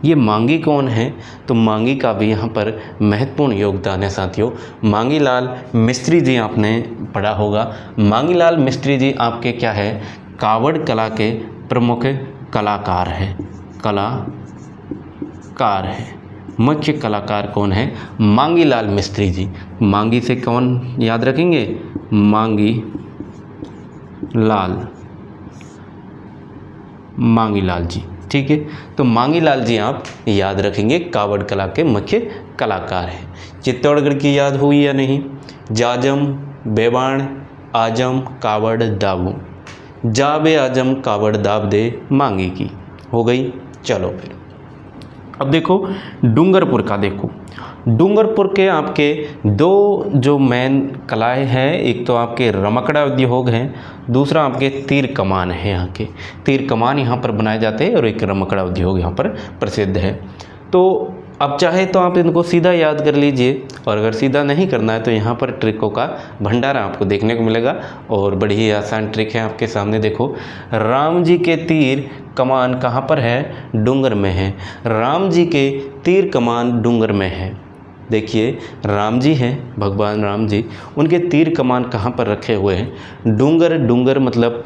ये मांगी कौन है? तो मांगी का भी यहाँ पर महत्वपूर्ण योगदान है साथियों। मांगी लाल मिस्त्री जी आपने पढ़ा होगा। मांगी लाल मिस्त्री जी आपके क्या है? कावड़ कला के प्रमुख कलाकार हैं। कलाकार हैं। मुख्य कलाकार कौन है? मांगी लाल मिस्त्री जी। मांगी से कौन याद रखेंगे? मांगी लाल जी। ठीक है, तो मांगी लाल जी आप याद रखेंगे, कावड़ कला के मुख्य कलाकार हैं। चित्तौड़गढ़ की याद हुई या नहीं? जाजम, बेबाण, आजम, कावड़, दाबू। जाबे आजम कावड़ दाब दे मांगी की, हो गई। चलो फिर अब देखो डूंगरपुर का। देखो डूंगरपुर के आपके दो जो मेन कलाएँ हैं, एक तो आपके रमकड़ा उद्योग हैं, दूसरा आपके तीर कमान है। यहाँ के तीर कमान यहाँ पर बनाए जाते हैं और एक रमकड़ा उद्योग यहाँ पर प्रसिद्ध है। तो अब चाहे तो आप इनको सीधा याद कर लीजिए, और अगर सीधा नहीं करना है तो यहाँ पर ट्रिकों का भंडारा आपको देखने को मिलेगा, और बड़ी ही आसान ट्रिक है आपके सामने। देखो, राम जी के तीर कमान कहाँ पर है? डूंगर में है। राम जी के तीर कमान डूंगर में है। देखिए, राम जी हैं, भगवान राम जी, उनके तीर कमान कहाँ पर रखे हुए हैं? डूंगर। डूंगर मतलब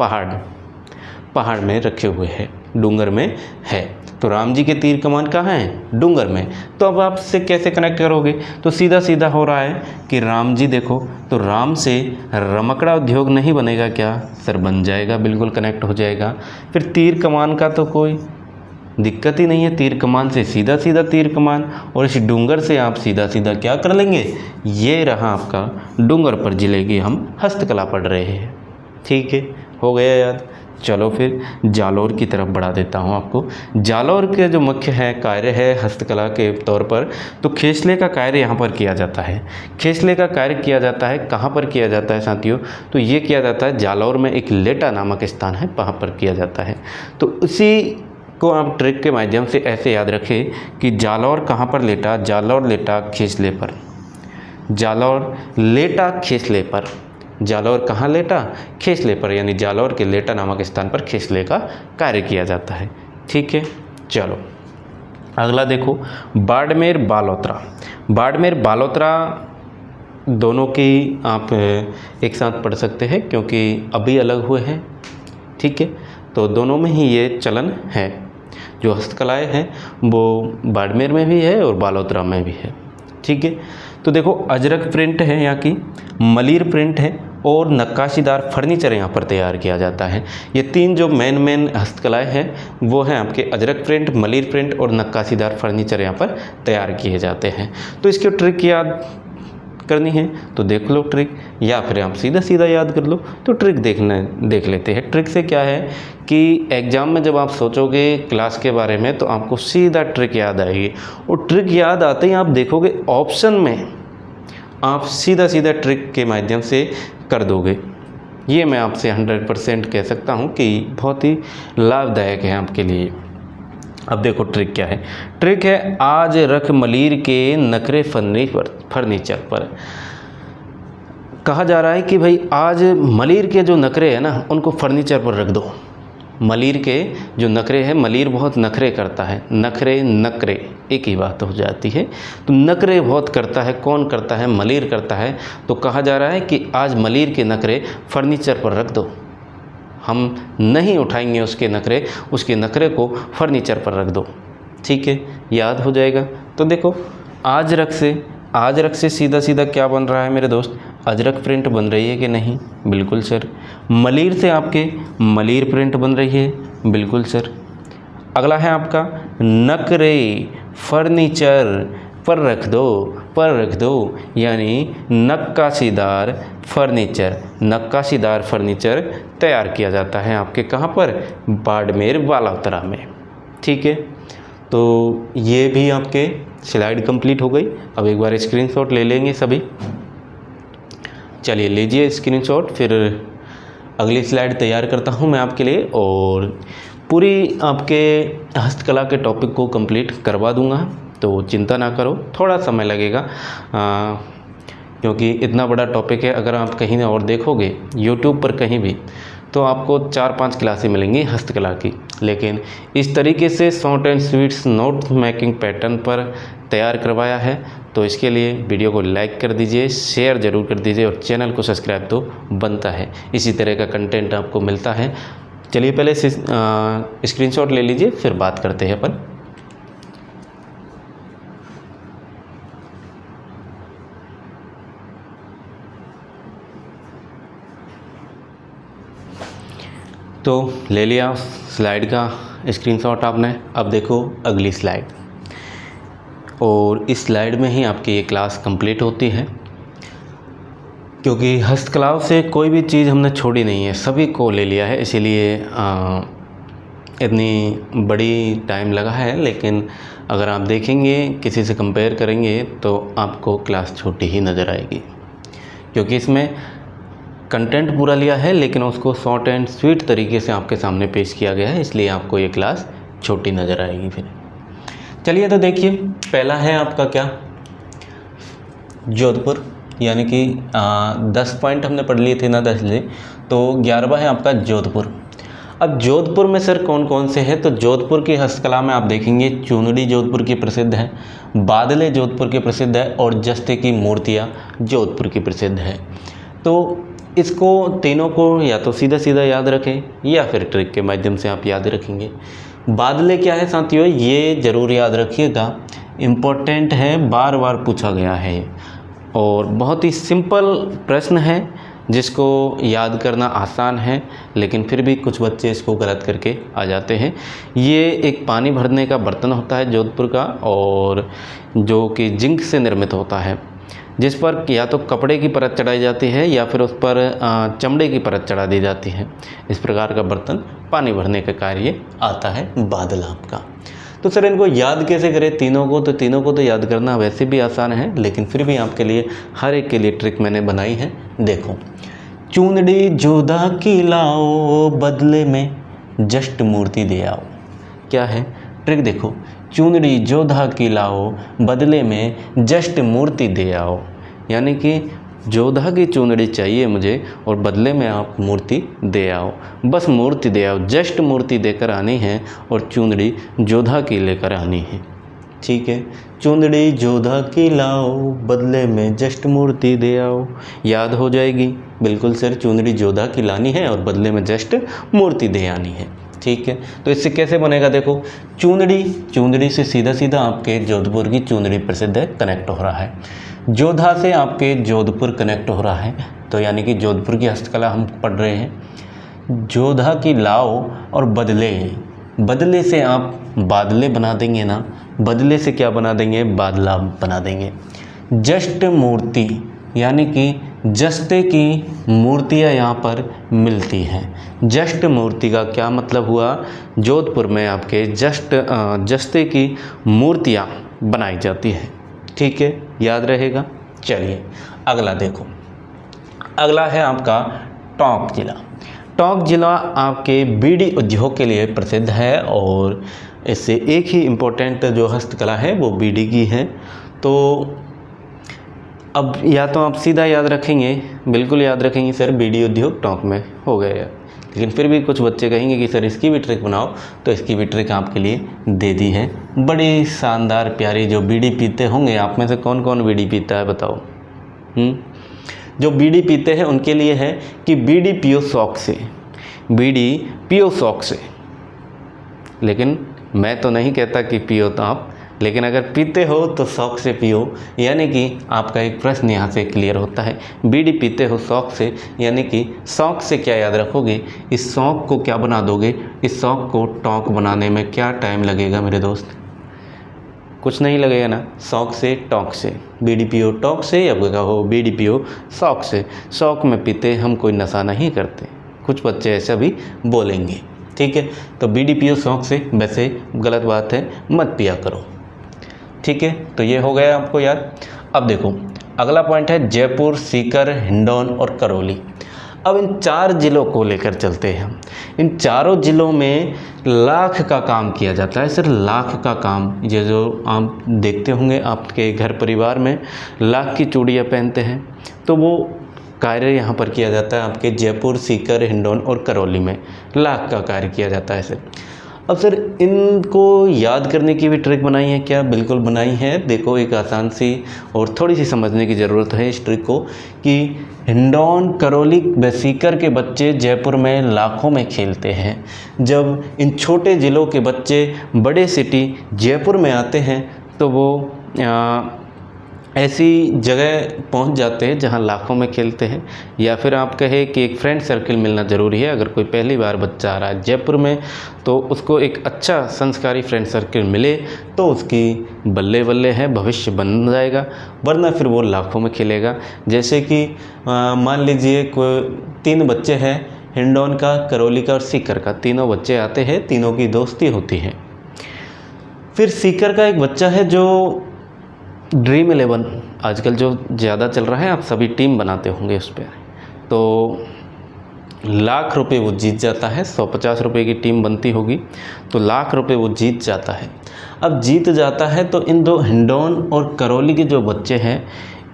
पहाड़ में रखे हुए हैं, डूंगर में है। तो राम जी के तीर कमान कहाँ हैं? डूंगर में। तो अब आप इससे कैसे कनेक्ट करोगे? तो सीधा सीधा हो रहा है कि राम जी, देखो तो राम से रमकड़ा उद्योग नहीं बनेगा क्या? सर बन जाएगा, बिल्कुल कनेक्ट हो जाएगा। फिर तीर कमान का तो कोई दिक्कत ही नहीं है, तीर कमान से सीधा सीधा तीर कमान, और इस डूंगर से आप सीधा सीधा क्या कर लेंगे? ये रहा आपका डूंगरपुर जिले की हम हस्तकला पढ़ रहे हैं। ठीक है, हो गया याद। चलो फिर जालौर की तरफ बढ़ा देता हूँ आपको। जालौर के जो मुख्य है कार्य है हस्तकला के तौर पर, तो खेसले का कार्य यहाँ पर किया जाता है। खेसले का कार्य किया जाता है, कहाँ पर किया जाता है साथियों? तो ये किया जाता है जालौर में, एक लेटा नामक स्थान है, वहाँ पर किया जाता है। तो उसी को आप ट्रिक के माध्यम से ऐसे याद रखें कि जालौर कहाँ पर लेटा? जालौर लेटा खेसले पर। जालौर लेटा खेसले पर। जालौर कहाँ लेटा? खेसले पर, यानी जालौर के लेटा नामक स्थान पर खेसले का कार्य किया जाता है। ठीक है, चलो अगला देखो, बाड़मेर बालोतरा। बाड़मेर बालोतरा दोनों की आप एक साथ पढ़ सकते हैं क्योंकि अभी अलग हुए हैं। ठीक है, तो दोनों में ही ये चलन है। जो हस्तकलाएँ हैं वो बाड़मेर में भी है और बालोतरा में भी है। ठीक है, तो देखो अजरक प्रिंट है यहाँ की, मलीर प्रिंट है, और नक्काशीदार फर्नीचर यहाँ पर तैयार किया जाता है। ये तीन जो मेन हस्तकलाएँ हैं वो हैं आपके अजरक प्रिंट, मलीर प्रिंट और नक्काशीदार फर्नीचर यहाँ पर तैयार किए जाते हैं। तो इसकी ट्रिक याद करनी है तो देख लो ट्रिक, या फिर आप सीधा सीधा याद कर लो। तो ट्रिक देख लेते हैं। ट्रिक से क्या है कि एग्ज़ाम में जब आप सोचोगे क्लास के बारे में तो आपको सीधा ट्रिक याद आएगी, और ट्रिक याद आते ही आप देखोगे ऑप्शन में आप सीधा सीधा ट्रिक के माध्यम से कर दोगे। ये मैं आपसे 100% कह सकता हूँ कि बहुत ही लाभदायक है आपके लिए। अब देखो ट्रिक क्या है। ट्रिक है, आज रख मलीर के नखरे फर्नीचर पर। कहा जा रहा है कि भाई आज मलीर के जो नखरे हैं ना उनको फर्नीचर पर रख दो। मलीर के जो नखरे हैं, मलीर बहुत नखरे करता है, नखरे एक ही बात हो जाती है। तो नखरे बहुत करता है, कौन करता है? मलीर करता है। तो कहा जा रहा है कि आज मलीर के नखरे फर्नीचर पर रख दो, हम नहीं उठाएंगे उसके नखरे को फर्नीचर पर रख दो। ठीक है, याद हो जाएगा। तो देखो आज रख से सीधा सीधा क्या बन रहा है मेरे दोस्त? अजरक प्रिंट बन रही है कि नहीं? बिल्कुल सर। मलीर से आपके मलीर प्रिंट बन रही है? बिल्कुल सर। अगला है आपका नखरे फर्नीचर पर रख दो, यानी नक्काशीदार फर्नीचर तैयार किया जाता है आपके कहाँ पर? बाड़मेर बालोतरा में। ठीक है, तो ये भी आपके स्लाइड कंप्लीट हो गई। अब एक बार स्क्रीनशॉट ले लेंगे सभी। चलिए लीजिए स्क्रीनशॉट, फिर अगली स्लाइड तैयार करता हूँ मैं आपके लिए, और पूरी आपके हस्तकला के टॉपिक को कंप्लीट करवा दूँगा। तो चिंता ना करो, थोड़ा समय लगेगा क्योंकि इतना बड़ा टॉपिक है। अगर आप कहीं और देखोगे यूट्यूब पर कहीं भी तो आपको 4-5 क्लासें मिलेंगी हस्तकला की, लेकिन इस तरीके से short and sweets note making pattern पर तैयार करवाया है। तो इसके लिए वीडियो को लाइक कर दीजिए, शेयर ज़रूर कर दीजिए, और चैनल को सब्सक्राइब तो बनता है। इसी तरह का कंटेंट आपको मिलता है चलिए पहले स्क्रीनशॉट ले लीजिए, फिर बात करते हैं अपन। तो ले लिया स्लाइड का स्क्रीनशॉट आपने। अब देखो अगली स्लाइड, और इस स्लाइड में ही आपकी ये क्लास कंप्लीट होती है, क्योंकि हस्तकलाओं से कोई भी चीज़ हमने छोड़ी नहीं है, सभी को ले लिया है, इसीलिए इतनी बड़ी टाइम लगा है। लेकिन अगर आप देखेंगे, किसी से कंपेयर करेंगे, तो आपको क्लास छोटी ही नज़र आएगी, क्योंकि इसमें कंटेंट पूरा लिया है, लेकिन उसको शॉर्ट एंड स्वीट तरीके से आपके सामने पेश किया गया है, इसलिए आपको ये क्लास छोटी नज़र आएगी। फिर चलिए तो देखिए, पहला है आपका क्या, जोधपुर, यानी कि 10 पॉइंट हमने पढ़ लिए थे ना, 10 लिए, तो 11वां है आपका जोधपुर। अब जोधपुर में सर कौन कौन से हैं, तो जोधपुर की हस्तकला में आप देखेंगे चुनरी जोधपुर की प्रसिद्ध है, बादले जोधपुर की प्रसिद्ध है, और जस्ते की मूर्तियाँ जोधपुर की प्रसिद्ध है। तो इसको तीनों को या तो सीधा सीधा याद रखें, या फिर ट्रिक के माध्यम से आप याद रखेंगे। बादले क्या है साथियों, ये ज़रूर याद रखिएगा, इम्पोर्टेंट है, बार बार पूछा गया है, और बहुत ही सिंपल प्रश्न है, जिसको याद करना आसान है, लेकिन फिर भी कुछ बच्चे इसको गलत करके आ जाते हैं। ये एक पानी भरने का बर्तन होता है जोधपुर का, और जो कि जिंक से निर्मित होता है, जिस पर या तो कपड़े की परत चढ़ाई जाती है, या फिर उस पर चमड़े की परत चढ़ा दी जाती है। इस प्रकार का बर्तन पानी भरने का कार्य आता है बादल आपका। तो सर इनको याद कैसे करें तीनों को, तो तीनों को तो याद करना वैसे भी आसान है, लेकिन फिर भी आपके लिए हर एक के लिए ट्रिक मैंने बनाई है। देखो, चूंदड़ी जोधा की लाओ, बदले में जस्ट मूर्ति दे आओ। क्या है ट्रिक, देखो, चूंदड़ी जोधा की लाओ, बदले में जस्ट मूर्ति दे आओ, यानी कि जोधा की चूंदड़ी चाहिए मुझे, और बदले में आप मूर्ति दे आओ। बस मूर्ति दे आओ, जस्ट मूर्ति देकर आनी है, और चूंदड़ी जोधा की लेकर आनी है। ठीक है, चूंदड़ी जोधा की लाओ, बदले में जस्ट मूर्ति दे आओ। याद हो जाएगी बिल्कुल सर, चूंदड़ी जोधा की लानी है और बदले में जस्ट मूर्ति दे आनी है। ठीक है, तो इससे कैसे बनेगा, देखो, चूंदड़ी से सीधा सीधा आपके जोधपुर की चूंदड़ी प्रसिद्ध है, कनेक्ट हो रहा है। जोधा से आपके जोधपुर कनेक्ट हो रहा है, तो यानी कि जोधपुर की हस्तकला हम पढ़ रहे हैं। जोधा की लाओ और बदले से आप बादले बना देंगे ना, बदले से क्या बना देंगे, बादला बना देंगे। जस्ट मूर्ति, यानी कि जस्ते की मूर्तियाँ यहाँ पर मिलती हैं। जस्ट मूर्ति का क्या मतलब हुआ, जोधपुर में आपके जस्ते की मूर्तियाँ बनाई जाती हैं। ठीक है, याद रहेगा। चलिए अगला देखो, अगला है आपका टोंक जिला। टोंक जिला आपके बीड़ी उद्योग के लिए प्रसिद्ध है, और इससे एक ही इम्पोर्टेंट जो हस्तकला है वो बीड़ी की है। तो अब या तो आप सीधा याद रखेंगे, बिल्कुल याद रखेंगे सर बीड़ी उद्योग टोंक में हो गया, लेकिन फिर भी कुछ बच्चे कहेंगे कि सर इसकी भी ट्रिक बनाओ, तो इसकी भी ट्रिक आपके लिए दे दी है, बड़ी शानदार प्यारी। जो बीड़ी पीते होंगे आप में से कौन कौन बीड़ी पीता है बताओ? जो बीड़ी पीते हैं उनके लिए है कि बीड़ी पियो शौक से, बीड़ी पियो शौक से। लेकिन मैं तो नहीं कहता कि पियो तो आप, लेकिन अगर पीते हो तो शौक से पियो, यानी कि आपका एक प्रश्न यहाँ से क्लियर होता है। बीड़ी पीते हो शौक से, यानी कि शौक से क्या याद रखोगे, इस शौक को क्या बना दोगे, इस शौक को टोंक बनाने में क्या टाइम लगेगा मेरे दोस्त? कुछ नहीं लगेगा ना। शौक से टोंक से, बीड़ी पियो टोंक से, या कहो बीड़ी पियो शौक से। शौक में पीते, हम कोई नशा नहीं करते, कुछ बच्चे ऐसा भी बोलेंगे। ठीक है, तो बीड़ी पियो शौक से वैसे गलत बात है, मत पिया करो। ठीक है, तो ये हो गया आपको याद। अब देखो अगला पॉइंट है जयपुर, सीकर, हिंडौन और करौली। अब इन 4 जिलों को लेकर चलते हैं हम। इन चारों जिलों में लाख का काम किया जाता है सर, लाख का काम। ये जो आप देखते होंगे आपके घर परिवार में लाख की चूड़ियाँ पहनते हैं, तो वो कार्य यहाँ पर किया जाता है आपके जयपुर, सीकर, हिंडौन और करौली में लाख का कार्य किया जाता है सर। अब सर इनको याद करने की भी ट्रिक बनाई है क्या? बिल्कुल बनाई है। देखो एक आसान सी और थोड़ी सी समझने की ज़रूरत है इस ट्रिक को कि हिंडौन, करौली व सीकर के बच्चे जयपुर में लाखों में खेलते हैं। जब इन छोटे ज़िलों के बच्चे बड़े सिटी जयपुर में आते हैं तो वो ऐसी जगह पहुंच जाते हैं जहां लाखों में खेलते हैं। या फिर आप कहें कि एक फ्रेंड सर्कल मिलना ज़रूरी है। अगर कोई पहली बार बच्चा आ रहा है जयपुर में तो उसको एक अच्छा संस्कारी फ्रेंड सर्कल मिले तो उसकी बल्ले बल्ले है, भविष्य बन जाएगा, वरना फिर वो लाखों में खेलेगा। जैसे कि मान लीजिए कोई 3 बच्चे हैं, हिंडौन का, करौली का और सीकर का, तीनों बच्चे आते हैं, तीनों की दोस्ती होती है। फिर सीकर का एक बच्चा है जो ड्रीम 11 आजकल जो ज़्यादा चल रहा है, आप सभी टीम बनाते होंगे उस पर, तो लाख रुपए वो जीत जाता है। 150 रुपये की टीम बनती होगी तो लाख रुपए वो जीत जाता है। अब जीत जाता है तो इन दो हिंडौन और करौली के जो बच्चे हैं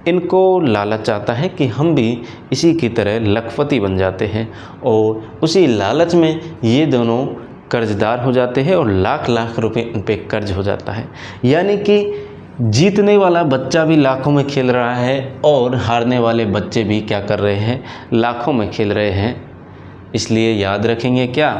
इनको लालच आता है कि हम भी इसी की तरह लखपति बन जाते हैं, और उसी लालच में ये दोनों कर्जदार हो जाते हैं और लाख लाख रुपए उन पे कर्ज हो जाता है। यानी कि जीतने वाला बच्चा भी लाखों में खेल रहा है और हारने वाले बच्चे भी क्या कर रहे हैं, लाखों में खेल रहे हैं। इसलिए याद रखेंगे क्या,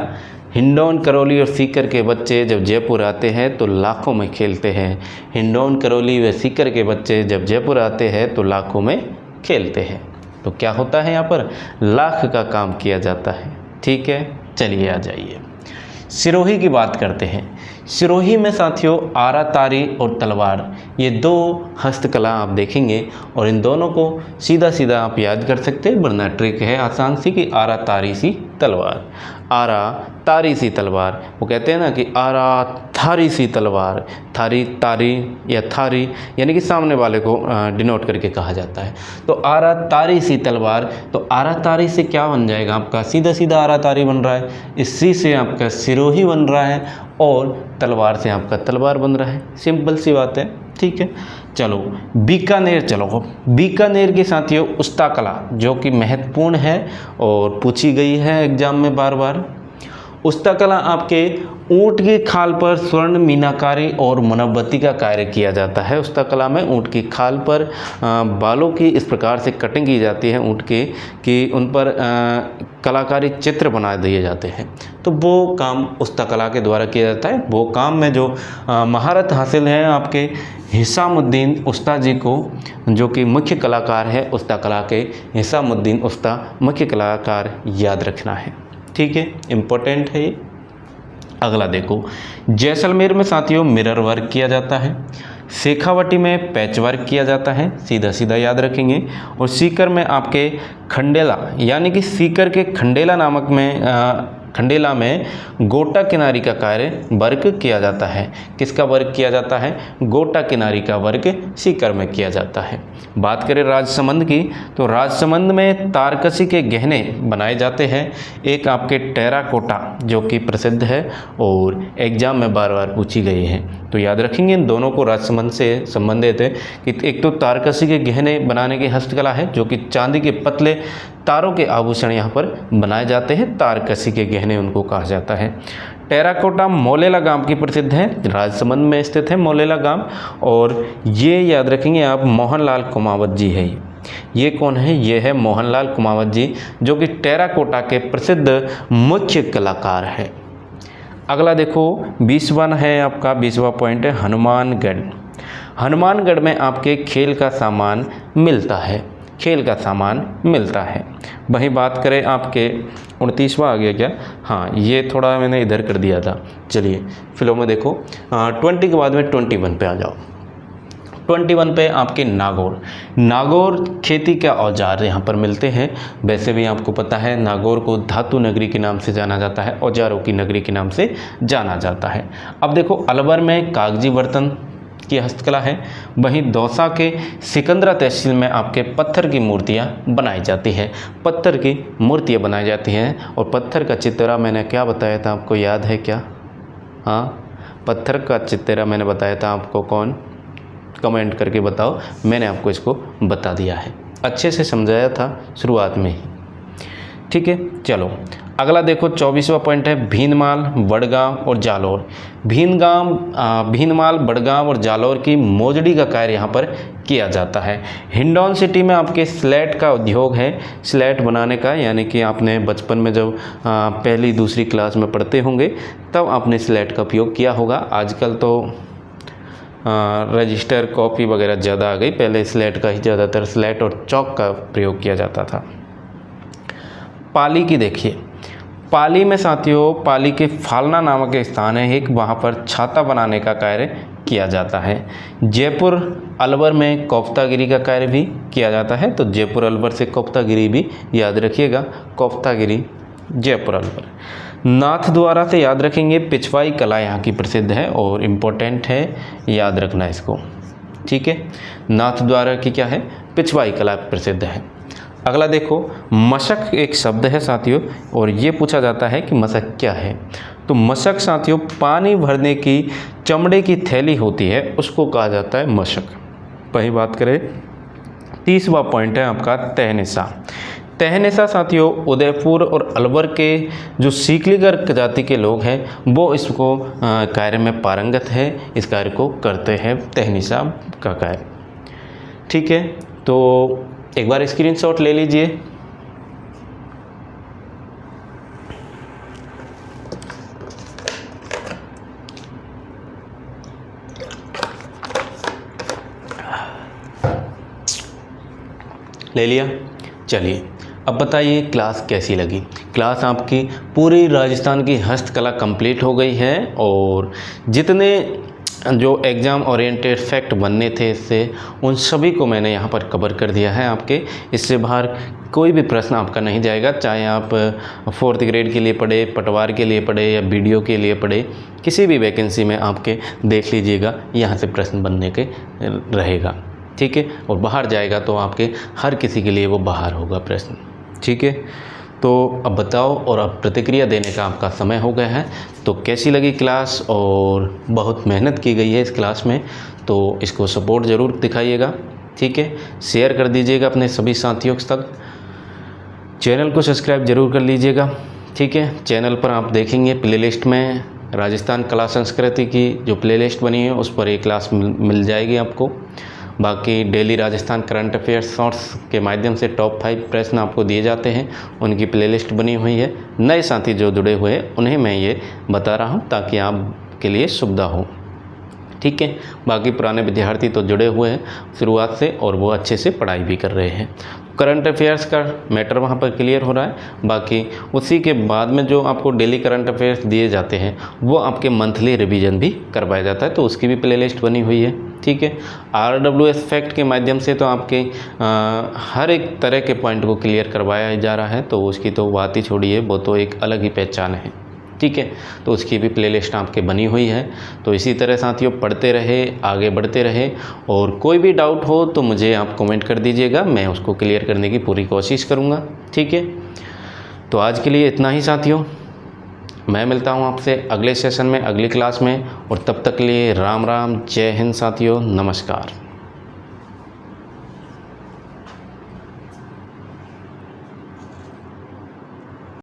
हिंडौन, करौली और सीकर के बच्चे जब जयपुर आते हैं तो लाखों में खेलते हैं। हिंडौन, करौली व सीकर के बच्चे जब जयपुर आते हैं तो लाखों में खेलते हैं। तो क्या होता है, यहाँ पर लाख का काम किया जाता है। ठीक है, चलिए आ जाइए सिरोही की बात करते हैं। सिरोही में साथियों आरा तारी और तलवार, ये 2 हस्तकला आप देखेंगे और इन दोनों को सीधा सीधा आप याद कर सकते हैं, वरना ट्रिक है आसान सी कि आरा तारी सी तलवार, आरा तारी सी तलवार। वो कहते हैं ना कि आरा थारी सी तलवार, थारी तारी या थारी यानी कि सामने वाले को डिनोट करके कहा जाता है। तो आरा तारी सी तलवार, तो आरा तारी से क्या बन जाएगा आपका, सीधा सीधा आरा तारी बन रहा है, इसी से आपका सिरोही बन रहा है और तलवार से आपका तलवार बन रहा है। सिंपल सी बात है। ठीक है, चलो बीकानेर चलो। बीकानेर के साथियों उस्ता कला जो कि महत्वपूर्ण है और पूछी गई है एग्जाम में बार बार। उस्ता कला आपके ऊँट की खाल पर स्वर्ण मीनाकारी और मोमबत्ती का कार्य किया जाता है। उस्ता कला में ऊँट की खाल पर बालों की इस प्रकार से कटिंग की जाती है ऊँट के कि उन पर कलाकारी चित्र बना दिए जाते हैं। तो वो काम उस्ता कला के द्वारा किया जाता है। वो काम में जो महारत हासिल है आपके हिसामुद्दीन उस्ता जी को, जो कि मुख्य कलाकार है उस्ता कला के, हिसामुद्दीन उस्ता मुख्य कलाकार याद रखना है। ठीक है, इम्पोर्टेंट है ये। अगला देखो, जैसलमेर में साथियों मिरर वर्क किया जाता है, शेखावटी में पैच वर्क किया जाता है, सीधा सीधा याद रखेंगे। और सीकर में आपके खंडेला यानी कि सीकर के खंडेला नामक में खंडेला में गोटा किनारी का कार्य वर्क किया जाता है। किसका वर्क किया जाता है, गोटा किनारी का वर्क सीकर में किया जाता है। बात करें राजसमंद की, तो राजसमंद में तारकसी के गहने बनाए जाते हैं। एक आपके टेराकोटा जो कि प्रसिद्ध है और एग्जाम में बार बार पूछी गई है, तो याद रखेंगे इन दोनों को राजसमंद से संबंधित है कि एक तो तारकसी के गहने बनाने की हस्तकला है जो कि चांदी के पतले तारों के आभूषण यहाँ पर बनाए जाते हैं, तारकसी के गहने उनको कहा जाता है। टेराकोटा मोलेला गांव की प्रसिद्ध है, राजसमंद में स्थित है मोलेला गांव। और ये याद रखेंगे आप, मोहनलाल कुमावत जी है। ये कौन है, ये है मोहनलाल कुमावत जी जो कि टेराकोटा के प्रसिद्ध मुख्य कलाकार है। अगला देखो 20वां है आपका, 20वां पॉइंट है हनुमानगढ़। हनुमानगढ़ में आपके खेल का सामान मिलता है, खेल का सामान मिलता है। वहीं बात करें आपके 29वां आ गया क्या, हाँ ये थोड़ा मैंने इधर कर दिया था। चलिए फिल्मों में देखो 20 के बाद में 21 पे आ जाओ। 21 पे आपके नागौर। नागौर खेती के औजार यहाँ पर मिलते हैं। वैसे भी आपको पता है नागौर को धातु नगरी के नाम से जाना जाता है, औजारों की नगरी के नाम से जाना जाता है। अब देखो अलवर में कागजी बर्तन की हस्तकला है। वहीं दौसा के सिकंदरा तहसील में आपके पत्थर की मूर्तियाँ बनाई जाती है, पत्थर की मूर्तियाँ बनाई जाती हैं। और पत्थर का चित्तरा मैंने क्या बताया था आपको याद है क्या, हाँ पत्थर का चित्तरा मैंने बताया था आपको, कौन कमेंट करके बताओ, मैंने आपको इसको बता दिया है, अच्छे से समझाया था शुरुआत में ही। ठीक है, चलो अगला देखो 24वां पॉइंट है भीनमाल, बड़गांव और जालौर। भीनमाल, बड़गांव और जालौर की मोजड़ी का कार्य यहाँ पर किया जाता है। हिंडौन सिटी में आपके स्लेट का उद्योग है, स्लेट बनाने का, यानी कि आपने बचपन में जब पहली दूसरी क्लास में पढ़ते होंगे तब आपने स्लेट का उपयोग किया होगा। आजकल तो रजिस्टर कॉपी वगैरह ज़्यादा आ गई, पहले स्लेट का ही ज़्यादातर स्लेट और चौक का प्रयोग किया जाता था। पाली की देखिए, पाली में साथियों, पाली के फालना नामक एक स्थान है एक, वहाँ पर छाता बनाने का कार्य किया जाता है। जयपुर अलवर में कोफ्तागिरी का कार्य भी किया जाता है, तो जयपुर अलवर से कोफ्तागिरी भी याद रखिएगा, कोफ्तागिरी जयपुर अलवर। नाथद्वारा से याद रखेंगे, पिछवाई कला यहाँ की प्रसिद्ध है और इम्पोर्टेंट है, याद रखना इसको, ठीक है। नाथद्वारा की क्या है, पिछवाई कला प्रसिद्ध है। अगला देखो, मशक एक शब्द है साथियों, और ये पूछा जाता है कि मशक क्या है। तो मशक साथियों पानी भरने की चमड़े की थैली होती है, उसको कहा जाता है मशक। वही बात करें, 30वां पॉइंट है आपका तहनीसा। तहनीसा साथियों उदयपुर और अलवर के जो सीकलीगर जाति के लोग हैं वो इसको कार्य में पारंगत है, इस कार्य को करते हैं, तहनीसा का कार्य, ठीक है। तो एक बार स्क्रीनशॉट ले लीजिए। ले लिया, चलिए अब बताइए क्लास कैसी लगी। क्लास आपकी पूरी राजस्थान की हस्तकला कंप्लीट हो गई है, और जितने जो एग्ज़ाम ओरिएंटेड फैक्ट बनने थे इससे, उन सभी को मैंने यहाँ पर कवर कर दिया है आपके। इससे बाहर कोई भी प्रश्न आपका नहीं जाएगा, चाहे आप 4th ग्रेड के लिए पढ़े, पटवार के लिए पढ़े या बीडीओ के लिए पढ़े, किसी भी वैकेंसी में आपके देख लीजिएगा यहाँ से प्रश्न बनने के रहेगा, ठीक है। और बाहर जाएगा तो आपके हर किसी के लिए वो बाहर होगा प्रश्न, ठीक है। तो अब बताओ, और अब प्रतिक्रिया देने का आपका समय हो गया है। तो कैसी लगी क्लास, और बहुत मेहनत की गई है इस क्लास में, तो इसको सपोर्ट ज़रूर दिखाइएगा, ठीक है। शेयर कर दीजिएगा अपने सभी साथियों तक, चैनल को सब्सक्राइब ज़रूर कर लीजिएगा, ठीक है। चैनल पर आप देखेंगे प्लेलिस्ट में राजस्थान कला संस्कृति की जो प्लेलिस्ट बनी है उस पर एक क्लास मिल जाएगी आपको। बाकी daily Rajasthan current affairs shorts के माध्यम से टॉप 5 प्रश्न आपको दिए जाते हैं, उनकी प्लेलिस्ट बनी हुई है। नए साथी जो जुड़े हुए हैं उन्हें मैं ये बता रहा हूँ ताकि आपके लिए सुविधा हो, ठीक है। बाकी पुराने विद्यार्थी तो जुड़े हुए हैं शुरुआत से, और वो अच्छे से पढ़ाई भी कर रहे हैं। करंट अफेयर्स का मैटर वहाँ पर क्लियर हो रहा है। बाकी उसी के बाद में जो आपको डेली करंट अफेयर्स दिए जाते हैं वो आपके मंथली रिवीजन भी करवाया जाता है, तो उसकी भी प्लेलिस्ट बनी हुई है, ठीक है। RWS फैक्ट के माध्यम से तो आपके हर एक तरह के पॉइंट को क्लियर करवाया जा रहा है, तो उसकी तो बात ही छोड़िए, वो तो एक अलग ही पहचान है, ठीक है। तो उसकी भी प्लेलिस्ट आपके बनी हुई है। तो इसी तरह साथियों पढ़ते रहे, आगे बढ़ते रहे, और कोई भी डाउट हो तो मुझे आप कमेंट कर दीजिएगा, मैं उसको क्लियर करने की पूरी कोशिश करूँगा, ठीक है। तो आज के लिए इतना ही साथियों, मैं मिलता हूँ आपसे अगले सेशन में, अगली क्लास में, और तब तक के लिए राम राम, जय हिंद साथियों, नमस्कार।